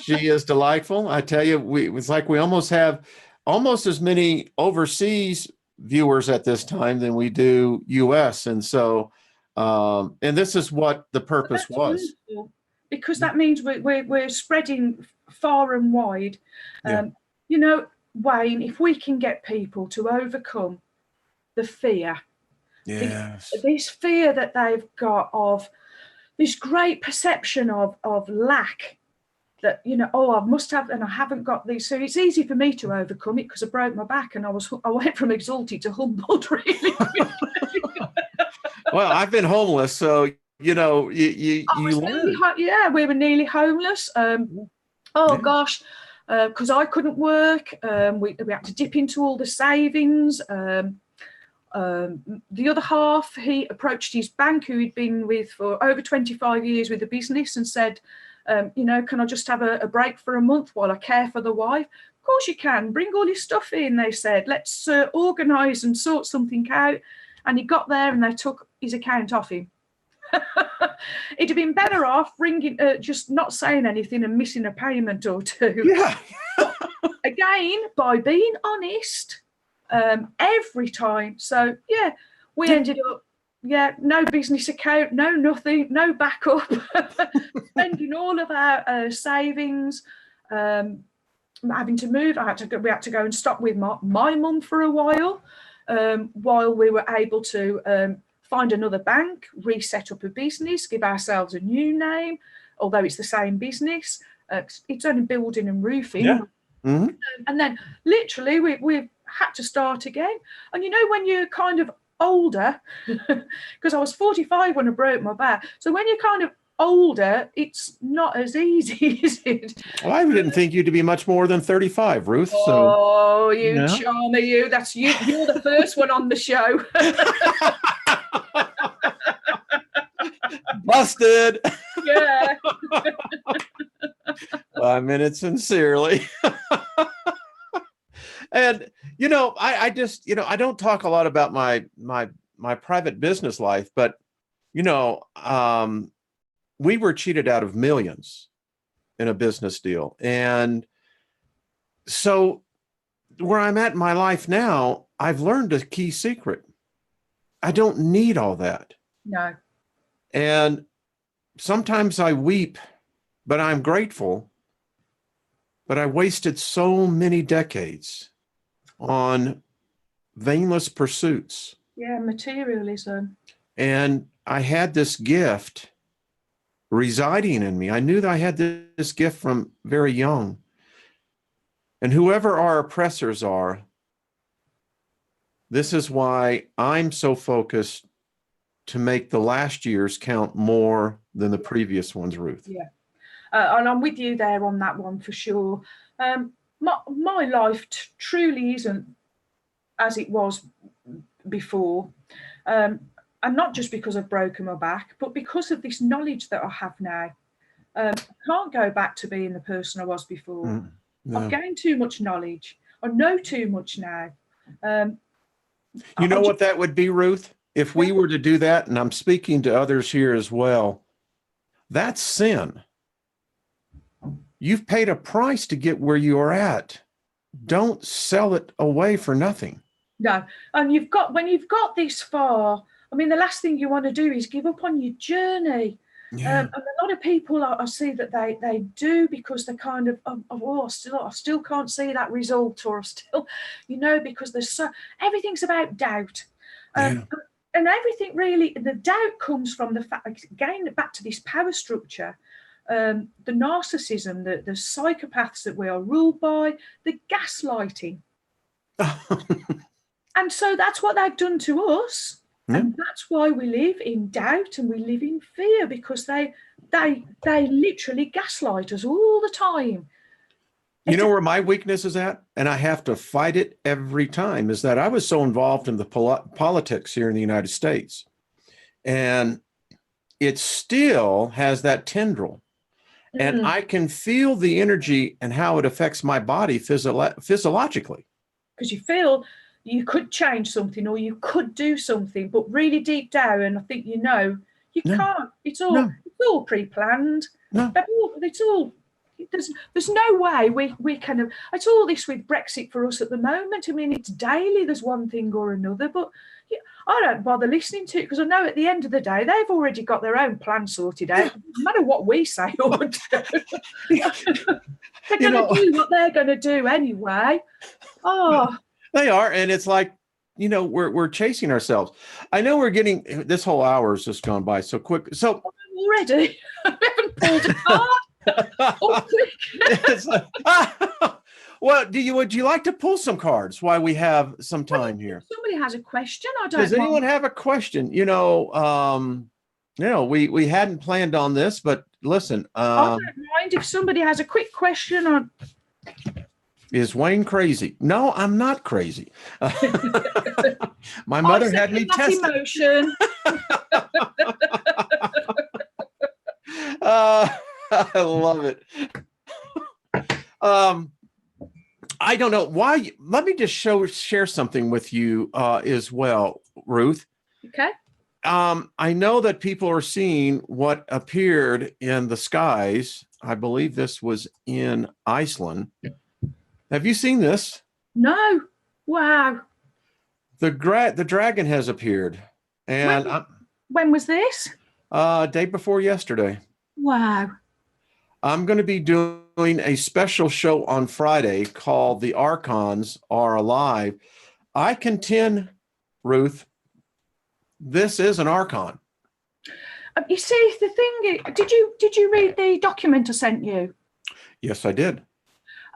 She is delightful. I tell you, it's like we almost have almost as many overseas viewers at this time than we do US. And so, and this is what the purpose was. Wonderful, because that means we're spreading far and wide. You know, Wayne, if we can get people to overcome the fear, this fear that they've got of this great perception of lack, that, you know, oh, I must have, and I haven't got these. So it's easy for me to overcome it because I broke my back and I went from exalted to humbled really quickly. Well, I've been homeless, so you know, you learn. Yeah, we were nearly homeless. Gosh, because I couldn't work. We had to dip into all the savings. The other half, he approached his bank, who he'd been with for over 25 years with the business, and said, you know, can I just have a break for a month while I care for the wife? Of course you can. Bring all your stuff in, they said. Let's organise and sort something out. And he got there and they took his account off him. He'd have been better off ringing, just not saying anything and missing a payment or two. Yeah. Again, by being honest, every time. So, yeah, we ended up, no business account, no nothing, no backup, spending all of our savings, having to move. We had to go and stop with my mum for a while we were able to find another bank, reset up a business, give ourselves a new name, although it's the same business. It's only building and roofing. Yeah. Mm-hmm. And then literally we've had to start again. And you know, when you're kind of older, because I was 45 when I broke my back. So when you're kind of older, it's not as easy, is it? Well, I didn't think you to be much more than 35, Ruth. Oh, you charmer, you. That's you. You're the first one on the show. Busted. Yeah. Well, I meant it sincerely. And, you know, I just, you know, I don't talk a lot about my private business life, but, you know, we were cheated out of millions in a business deal. And so where I'm at in my life now, I've learned a key secret. I don't need all that. No. And sometimes I weep, but I'm grateful. But I wasted so many decades on vainless pursuits. Yeah, materialism. And I had this gift residing in me. I knew that I had this gift from very young. And whoever our oppressors are, this is why I'm so focused to make the last years count more than the previous ones, Ruth. Yeah. And I'm with you there on that one for sure. My life truly isn't as it was before. And not just because I've broken my back, but because of this knowledge that I have now. I can't go back to being the person I was before. No. I've gained too much knowledge. I know too much now. You know what that would be, Ruth? If we were to do that, and I'm speaking to others here as well, that's sin. You've paid a price to get where you are at. Don't sell it away for nothing. No. And when you've got this far, I mean, the last thing you want to do is give up on your journey. Yeah. And a lot of people I see that they do, because they're kind of, I still can't see that result, or still, you know, because everything's about doubt. And everything really, the doubt comes from the fact, again, back to this power structure, the narcissism, the psychopaths that we are ruled by, the gaslighting. And so that's what they've done to us. And that's why we live in doubt and we live in fear, because they literally gaslight us all the time. You know where my weakness is at? And I have to fight it every time, is that I was so involved in the politics here in the United States. and it still has that tendril. And I can feel the energy and how it affects my body physiologically. Because you feel you could change something or you could do something, but really deep down, and I think you can't. It's all pre-planned. No. It's all. There's no way we kind of. It's all this with Brexit for us at the moment. I mean, it's daily. There's one thing or another, but I don't bother listening to it because I know at the end of the day they've already got their own plan sorted out. No matter what we say or do, they're going to do what they're going to do anyway. Oh, they are, and it's like we're chasing ourselves. I know we're getting this whole hour has just gone by so quick. So already, I haven't pulled a card. Oh, quick! It's like, well, would you like to pull some cards while we have some time here? Somebody has a question. I don't. Does anyone have a question? We hadn't planned on this, but listen. I don't mind if somebody has a quick question on. Is Wayne crazy? No, I'm not crazy. My mother had me tested. Emotion. I love it. I don't know why. Let me just share something with you as well, Ruth. Okay. I know that people are seeing what appeared in the skies. I believe this was in Iceland. Have you seen this? No. Wow. The dragon has appeared. And when was this? Day before yesterday. Wow. I'm going to be doing a special show on Friday called The Archons Are Alive. I contend, Ruth, this is an archon. You see, the thing is, did you read the document I sent you? Yes, I did.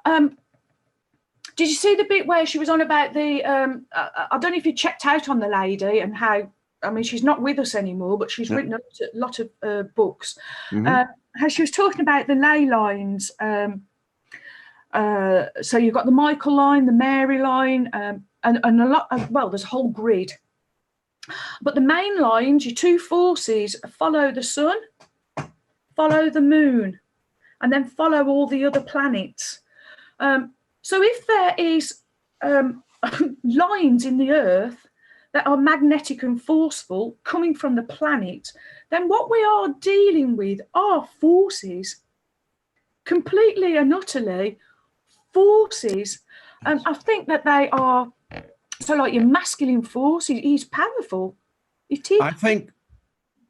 Did you see the bit where she was on about the, I don't know if you checked out on the lady and how, I mean, she's not with us anymore, but she's written a lot of books. Mm-hmm. How she was talking about the ley lines. So you've got the Michael line, the Mary line, and a lot of, well, there's a whole grid. But the main lines, your two forces, follow the sun, follow the moon, and then follow all the other planets. So if there is lines in the earth that are magnetic and forceful coming from the planet, then what we are dealing with are forces, completely and utterly forces. And I think that they are, so like your masculine force is powerful. It is. I think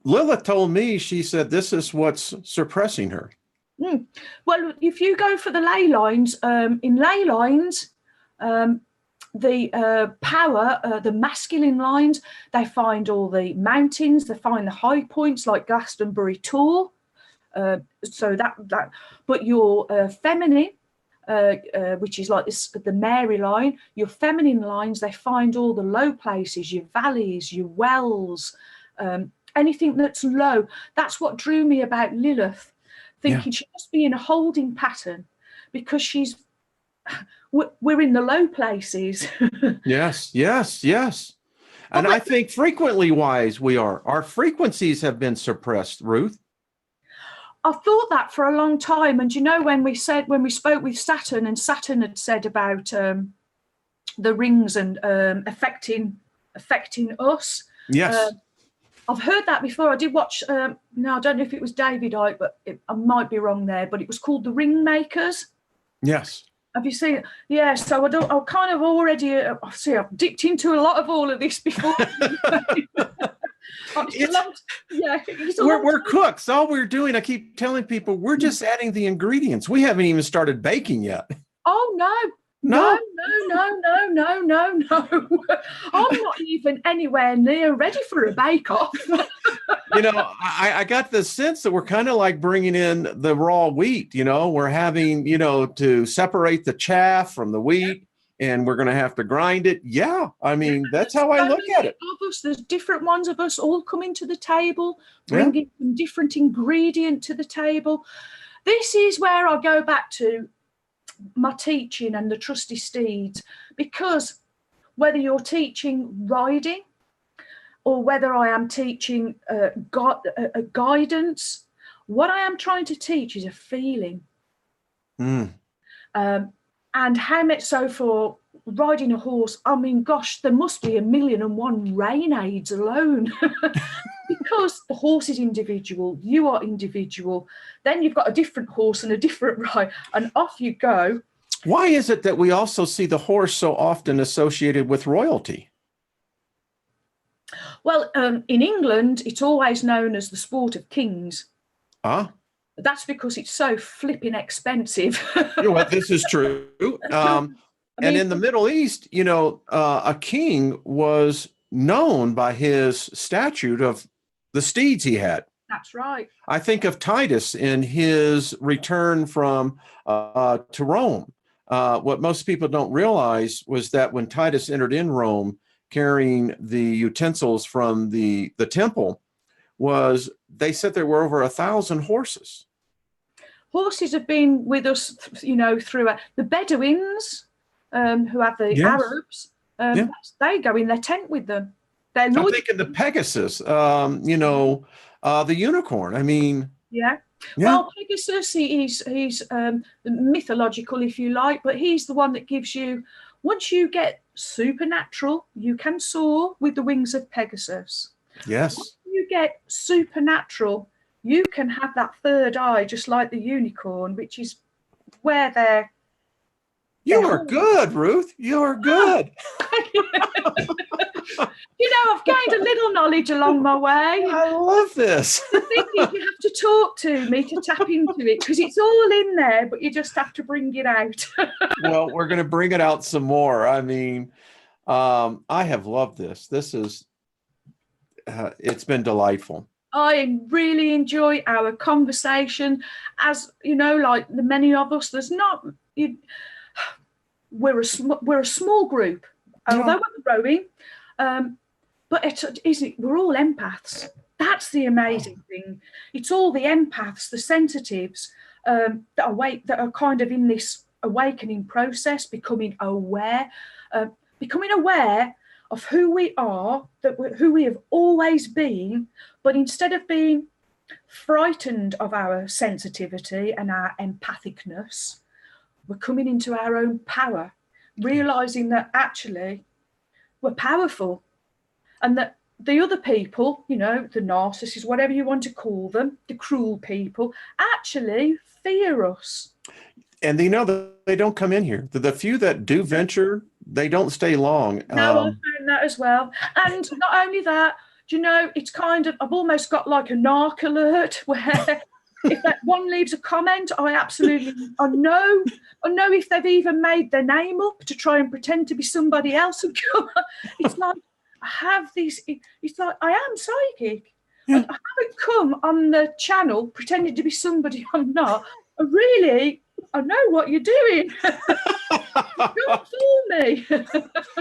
Lilith told me, she said, this is what's suppressing her. Well, if you go for the ley lines, in ley lines, the power, the masculine lines, they find all the mountains, they find the high points like Glastonbury Tor. So that, but your feminine, which is like this, the Mary line, your feminine lines, they find all the low places, your valleys, your wells, anything that's low. That's what drew me about Lilith, thinking she must be in a holding pattern because we're in the low places. Yes. And I think frequently wise we are. Our frequencies have been suppressed, Ruth. I've thought that for a long time. And you know, when we spoke with Saturn, and Saturn had said about the rings and affecting us. Yes. I've heard that before. I did watch, no, I don't know if it was David Icke, but I might be wrong there, but it was called The Ring Makers. Yes. Have you seen it? Yeah, so I kind of already, I've dipped into a lot of all of this before. We're cooks. All we're doing, I keep telling people, we're just adding the ingredients. We haven't even started baking yet. Oh, no. No. I'm not even anywhere near ready for a bake-off. I got the sense that we're kind of like bringing in the raw wheat. We're having, to separate the chaff from the wheat, and we're going to have to grind it. Yeah, I mean, that's how I look at it. There's different ones of us all coming to the table, bringing some different ingredient to the table. This is where I go back to my teaching and the trusty steeds, because whether you're teaching riding or whether I am teaching guidance. What I am trying to teach is a feeling. And how much so for riding a horse, I mean, gosh, there must be 1,000,001 rain aids alone. Because the horse is individual, you are individual, then you've got a different horse and a different ride, and off you go. Why is it that we also see the horse so often associated with royalty? Well, in England, it's always known as the sport of kings. That's because it's so flipping expensive. You know what? This is true. And in the Middle East, you know, a king was known by his statute of the steeds he had. That's right. I think of Titus in his return from to Rome. What most people don't realize was that when Titus entered in Rome, carrying the utensils from the temple, was they said there were over 1,000 horses. Horses have been with us, you know, throughout. The Bedouins, who have the Arabs, they go in their tent with them. I'm thinking the Pegasus, you know, the unicorn. I mean, well, Pegasus, he's mythological, if you like, but he's the one that gives you, once you get supernatural, you can soar with the wings of Pegasus. Yes. Once you get supernatural, you can have that third eye, just like the unicorn, which is where they're. You are good, Ruth. You are good. You know, I've gained a little knowledge along my way. I love this. The thing is, you have to talk to me to tap into it, because it's all in there, but you just have to bring it out. Well, we're going to bring it out some more. I mean, I have loved this. This is, it's been delightful. I really enjoy our conversation. As you know, like the many of us, there's not. We're a small group, although we're growing. But we're all empaths. That's the amazing thing. It's all the empaths, the sensitives, that are kind of in this awakening process, becoming aware of who we are, who we have always been, but instead of being frightened of our sensitivity and our empathicness, we're coming into our own power, realizing that actually we're powerful, and that the other people, you know, the narcissists, whatever you want to call them, the cruel people, actually fear us. And you know, they don't come in here. The few that do venture, they don't stay long. No, I found that as well. And not only that, do you know, it's kind of, I've almost got like a narc alert where if that one leaves a comment, I know if they've even made their name up to try and pretend to be somebody else. It's like, I have these, it's like, I am psychic. Yeah. I haven't come on the channel pretending to be somebody I'm not. I know what you're doing. Don't fool me.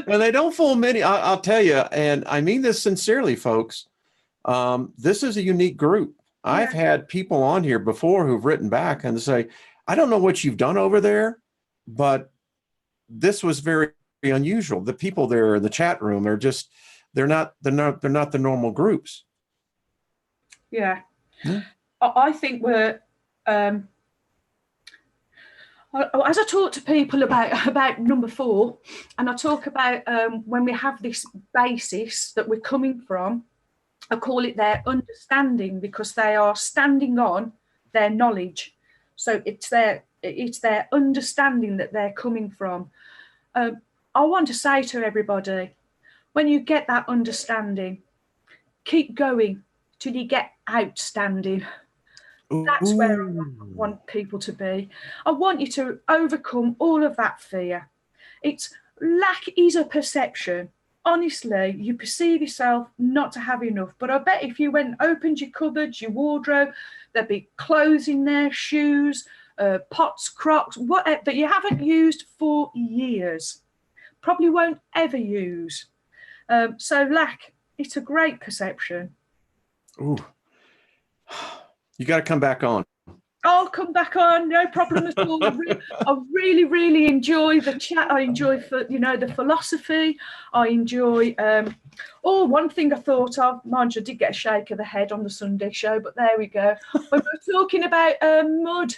Well, they don't fool many. I'll tell you, and I mean this sincerely, folks. This is a unique group. Yeah. I've had people on here before who've written back and say, I don't know what you've done over there, but this was very unusual. The people there in the chat room are just, they're not the normal groups. Yeah. I think we're, as I talk to people about number 4, and I talk about when we have this basis that we're coming from, I call it their understanding, because they are standing on their knowledge. So it's their understanding that they're coming from. I want to say to everybody, when you get that understanding, keep going till you get outstanding. That's where I want people to be. I want you to overcome all of that fear. Lack is a perception. Honestly, you perceive yourself not to have enough. But I bet if you went and opened your cupboards, your wardrobe, there'd be clothes in there, shoes, pots, crocks, whatever that you haven't used for years. Probably won't ever use. So lack, it's a great perception. Ooh. You got to come back on. I'll come back on, no problem at all. I really, really enjoy the chat. I enjoy, the philosophy. I enjoy. One thing I thought of, mind you, I did get a shake of the head on the Sunday show, but there we go. When we were talking about mud.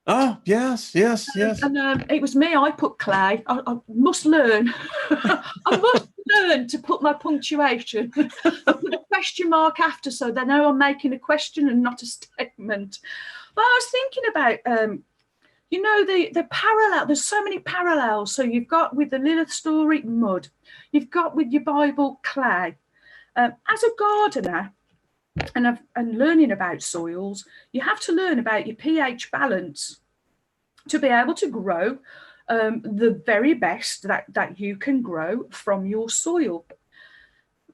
Oh, yes. And it was me. I put clay. I must learn. I must learn to put my punctuation. I put a question mark after, so they know I'm making a question and not a statement. But I was thinking about, the parallel. There's so many parallels. So you've got with the Lilith story, mud. You've got with your Bible, clay. As a gardener and learning about soils, you have to learn about your pH balance to be able to grow the very best that you can grow from your soil.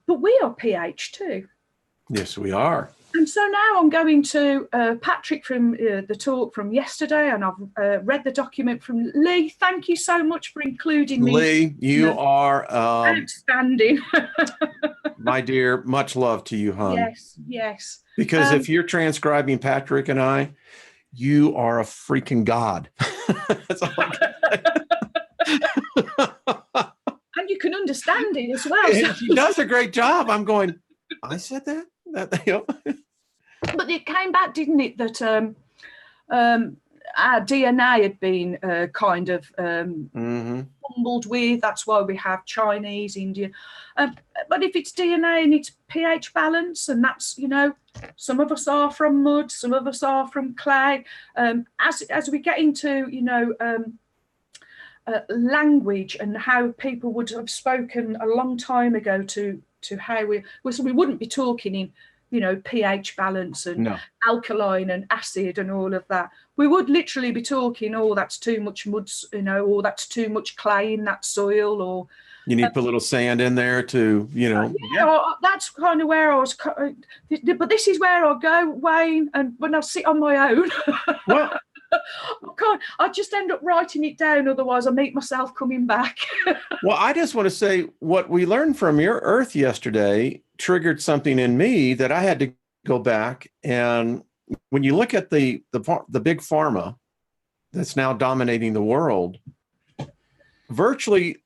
But we are pH too. Yes, we are. And so now I'm going to Patrick from the talk from yesterday, and I've read the document from Lee. Thank you so much for including me. Lee, you are outstanding. my dear, much love to you, hon. Yes. Because if you're transcribing Patrick and I, you are a freaking god. That's all I can and you can understand it as well. So. He does a great job. I'm going, I said that? But it came back, didn't it, that our DNA had been kind of fumbled with. That's why we have Chinese, Indian. But if it's DNA and it's pH balance, and that's, some of us are from mud, some of us are from clay. As we get into, language and how people would have spoken a long time ago to how we wouldn't be talking in, pH balance and alkaline and acid and all of that. We would literally be talking, that's too much mud, or that's too much clay in that soil, or you need to put a little sand in there to, that's kind of where I was. But this is where I go, Wayne, and when I sit on my own, well, I just end up writing it down. Otherwise, I meet myself coming back. Well, I just want to say what we learned from your Earth yesterday triggered something in me that I had to go back. And when you look at the big pharma that's now dominating the world, virtually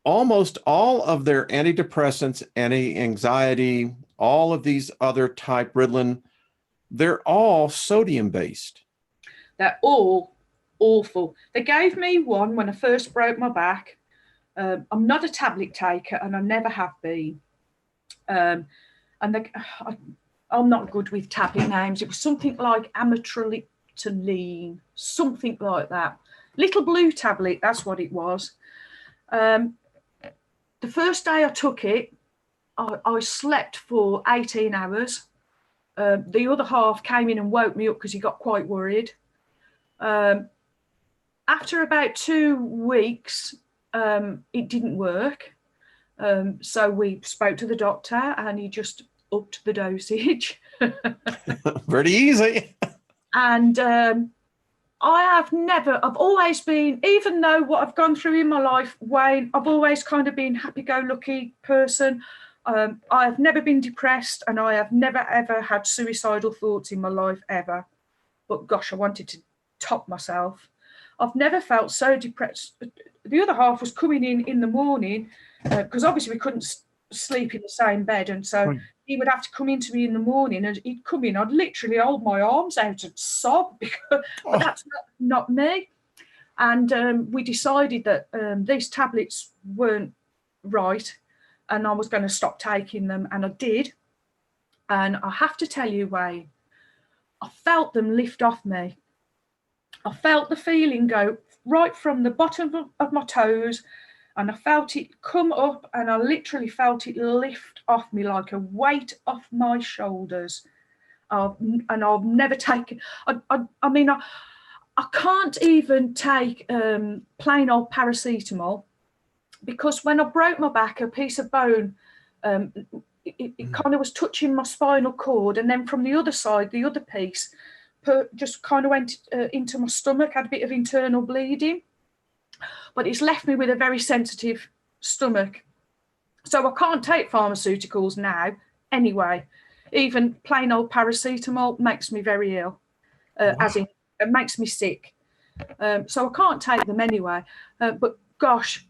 almost all of their antidepressants, anti-anxiety, all of these other type Ritalin, they're all sodium based. They're all awful. They gave me one when I first broke my back. I'm not a tablet taker, and I never have been. I'm not good with tablet names. It was something like amitriptyline, something like that. Little blue tablet, that's what it was. The first day I took it, I slept for 18 hours. The other half came in and woke me up because he got quite worried. After about 2 weeks, it didn't work. So we spoke to the doctor and he just upped the dosage. Pretty easy. And I've always been, even though what I've gone through in my life, Wayne, I've always kind of been happy-go-lucky person. I have never been depressed, and I have never, ever had suicidal thoughts in my life, ever. But gosh, I wanted to top myself. I've never felt so depressed. The other half was coming in the morning, because obviously we couldn't sleep in the same bed, and so he would have to come into me in the morning, and he'd come in, I'd literally hold my arms out and sob, but that's not me. And we decided that these tablets weren't right, and I was going to stop taking them, and I did. And I have to tell you, Wayne, I felt them lift off me. I felt the feeling go right from the bottom of my toes, and I felt it come up, and I literally felt it lift off me like a weight off my shoulders. And I've never taken, I mean, I can't even take plain old paracetamol, because when I broke my back, a piece of bone, it kind of was touching my spinal cord, and then from the other side, the other piece just kind of went into my stomach, had a bit of internal bleeding, but it's left me with a very sensitive stomach. So I can't take pharmaceuticals now anyway. Even plain old paracetamol makes me very ill. as in it makes me sick. So I can't take them anyway. But gosh,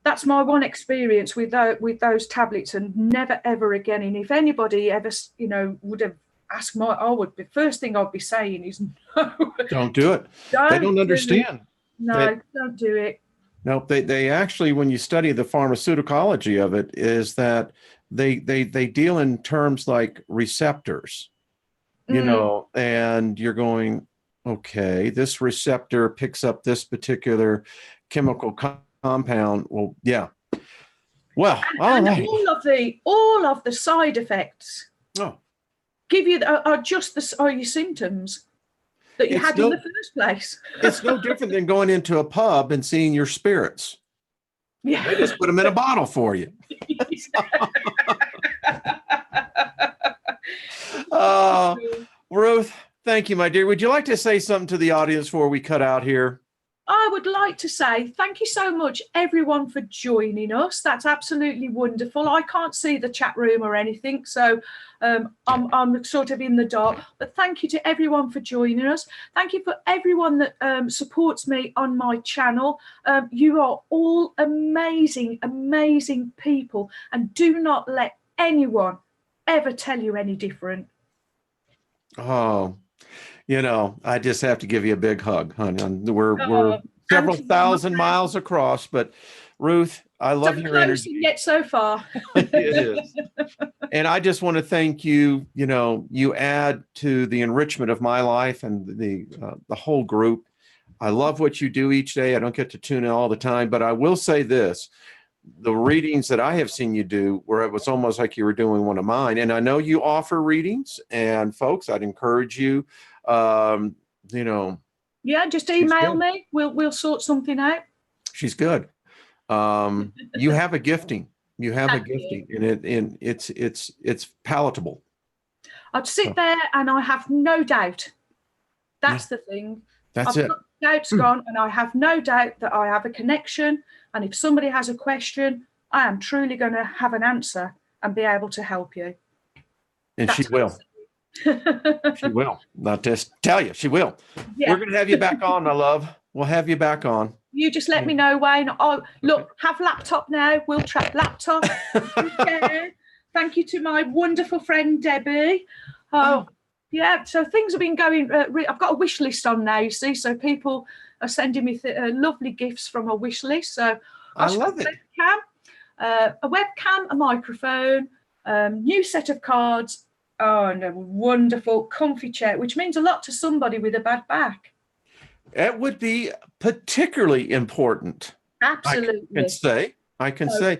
that's my one experience with those tablets, and never ever again. And if anybody ever, would have asked the first thing I'd be saying is no. Don't do it. They don't understand. Don't do it. No, they actually, when you study the pharmaceuticology of it, is that they deal in terms like receptors, and you're going, okay, this receptor picks up this particular chemical compound. Well, yeah. Well, and all of the side effects give you are your symptoms that you had in the first place. It's no different than going into a pub and seeing your spirits. Yeah. They just put them in a bottle for you. Ruth, thank you, my dear. Would you like to say something to the audience before we cut out here? I would like to say thank you so much, everyone, for joining us. That's absolutely wonderful. I can't see the chat room or anything, so I'm sort of in the dark. But thank you to everyone for joining us. Thank you for everyone that supports me on my channel. You are all amazing, amazing people, and do not let anyone ever tell you any different. Oh, I just have to give you a big hug, honey. We're several thousand miles across, but Ruth, I love your energy. Yet so far. It is. And I just want to thank you. You add to the enrichment of my life and the whole group. I love what you do each day. I don't get to tune in all the time, but I will say this. The readings that I have seen you do, where it was almost like you were doing one of mine. And I know you offer readings, and folks, I'd encourage you, Yeah, just email me. We'll sort something out. She's good. You have a gifting. You have a gifting, and it's palatable. I'd sit there and I have no doubt. That's the thing. That's it. Doubt's gone, and I have no doubt that I have a connection. And if somebody has a question, I am truly going to have an answer and be able to help you. And she will. She will. Not just tell you, she will. Yeah. We're going to have you back on, my love. We'll have you back on. You just let me know, Wayne. Oh, look, have laptop now. We'll track laptop. Okay. Thank you to my wonderful friend, Debbie. Oh, yeah. So things have been going. I've got a wish list on now, you see. So people are sending me lovely gifts from a wish list. So I love it. A webcam, a microphone, new set of cards. Oh, and a wonderful comfy chair, which means a lot to somebody with a bad back. It would be particularly important. Absolutely. I can say.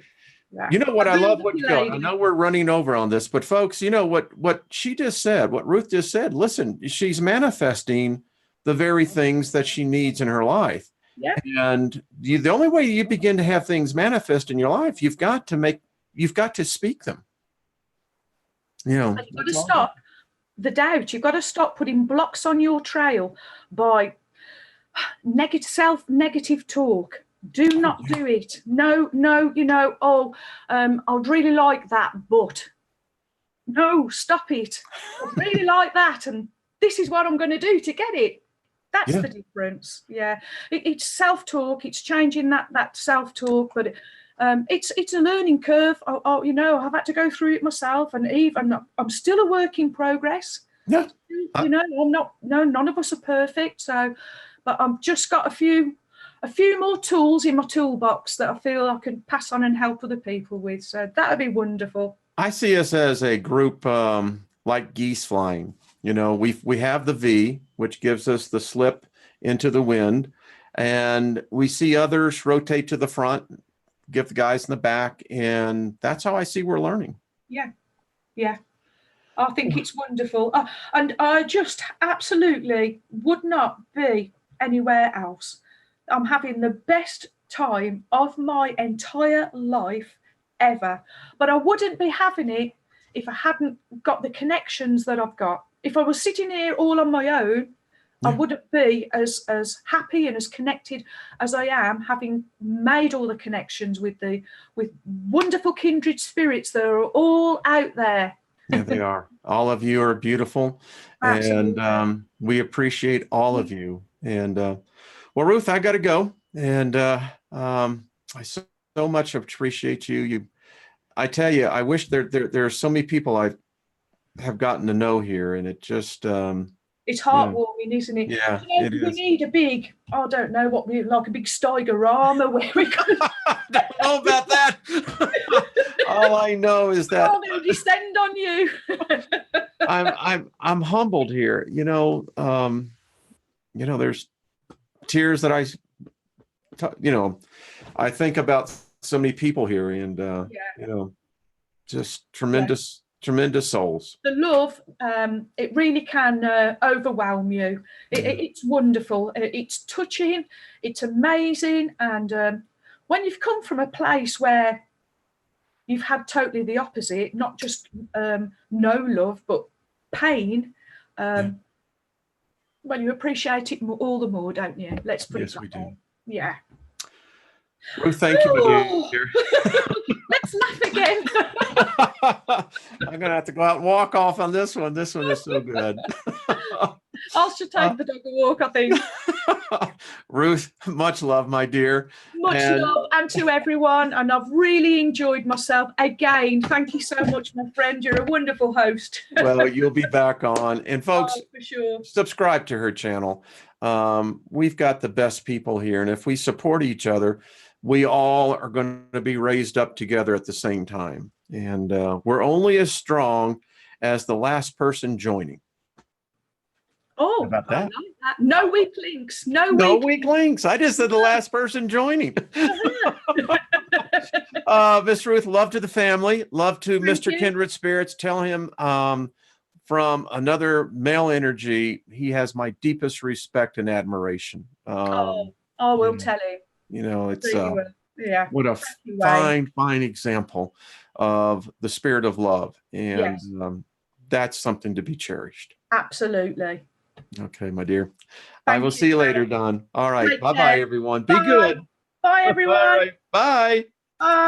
Yeah. You know what? I love what you're doing. I know we're running over on this, but folks, you know what she just said, what Ruth just said. Listen, she's manifesting the very things that she needs in her life. Yeah. And the only way you begin to have things manifest in your life, you've got to speak them. And you've got to stop the doubt. You've got to stop putting blocks on your trail by negative talk. Do not do it. No, I'd really like that, but no, stop it. I'd really like that, and this is what I'm going to do to get it. That's the difference. Yeah, it's self-talk. It's changing that self-talk, but it's a learning curve. I've had to go through it myself, and I'm still a work in progress. Yeah, I'm not. No, none of us are perfect. So, but I've just got a few more tools in my toolbox that I feel I can pass on and help other people with. So that would be wonderful. I see us as a group like geese flying. We have the V, which gives us the slip into the wind, and we see others rotate to the front, give the guys in the back, and that's how I see we're learning. Yeah. I think it's wonderful. And I just absolutely would not be anywhere else. I'm having the best time of my entire life ever. But I wouldn't be having it if I hadn't got the connections that I've got. If I was sitting here all on my own, I wouldn't be as happy and as connected as I am, having made all the connections with wonderful kindred spirits that are all out there. Yeah, they are. All of you are beautiful, and Absolutely. we appreciate all of you. And well, Ruth, I got to go, and I so much appreciate you. I tell you, I wish there are so many people I have gotten to know here, and it just It's yeah, heartwarming, isn't it? yeah, You know, it we is. need a big, I don't know what we like, a big Steiger armor where we can. I don't know about that. All I know is that Oh, they'll descend on you. I'm humbled here. There's tears that I think about so many people here, and Yeah. just Yeah. tremendous souls. The love, it really can overwhelm you. It's wonderful. It's touching. It's amazing. And when you've come from a place where you've had totally the opposite, not just no love, but pain, well, you appreciate it all the more, don't you? Let's put it Yes, that we do. way. Yeah. Ruth, thank you, my dear. Let's laugh again. I'm gonna have to go out and walk off on this one. This one is so good. I should take the dog a walk, I think. Ruth, much love, my dear. Much love, and to everyone. And I've really enjoyed myself. Again, thank you so much, my friend. You're a wonderful host. Well, you'll be back on. And folks, for sure. Subscribe to her channel. We've got the best people here. And if we support each other, we all are going to be raised up together at the same time. And we're only as strong as the last person joining. Oh, how about that? I like that. No weak links. No weak links. I just said the last person joining. Miss Ruth, love to the family. Love to Mr. Kindred Spirits. Tell him from another male energy, he has my deepest respect and admiration. I will tell him. It's yeah. what a fine example of the spirit of love. And that's something to be cherished. Absolutely. Okay, my dear. I will see you later, Don. All right. Bye-bye, everyone. Be Bye. good. Bye, everyone. Bye. Bye.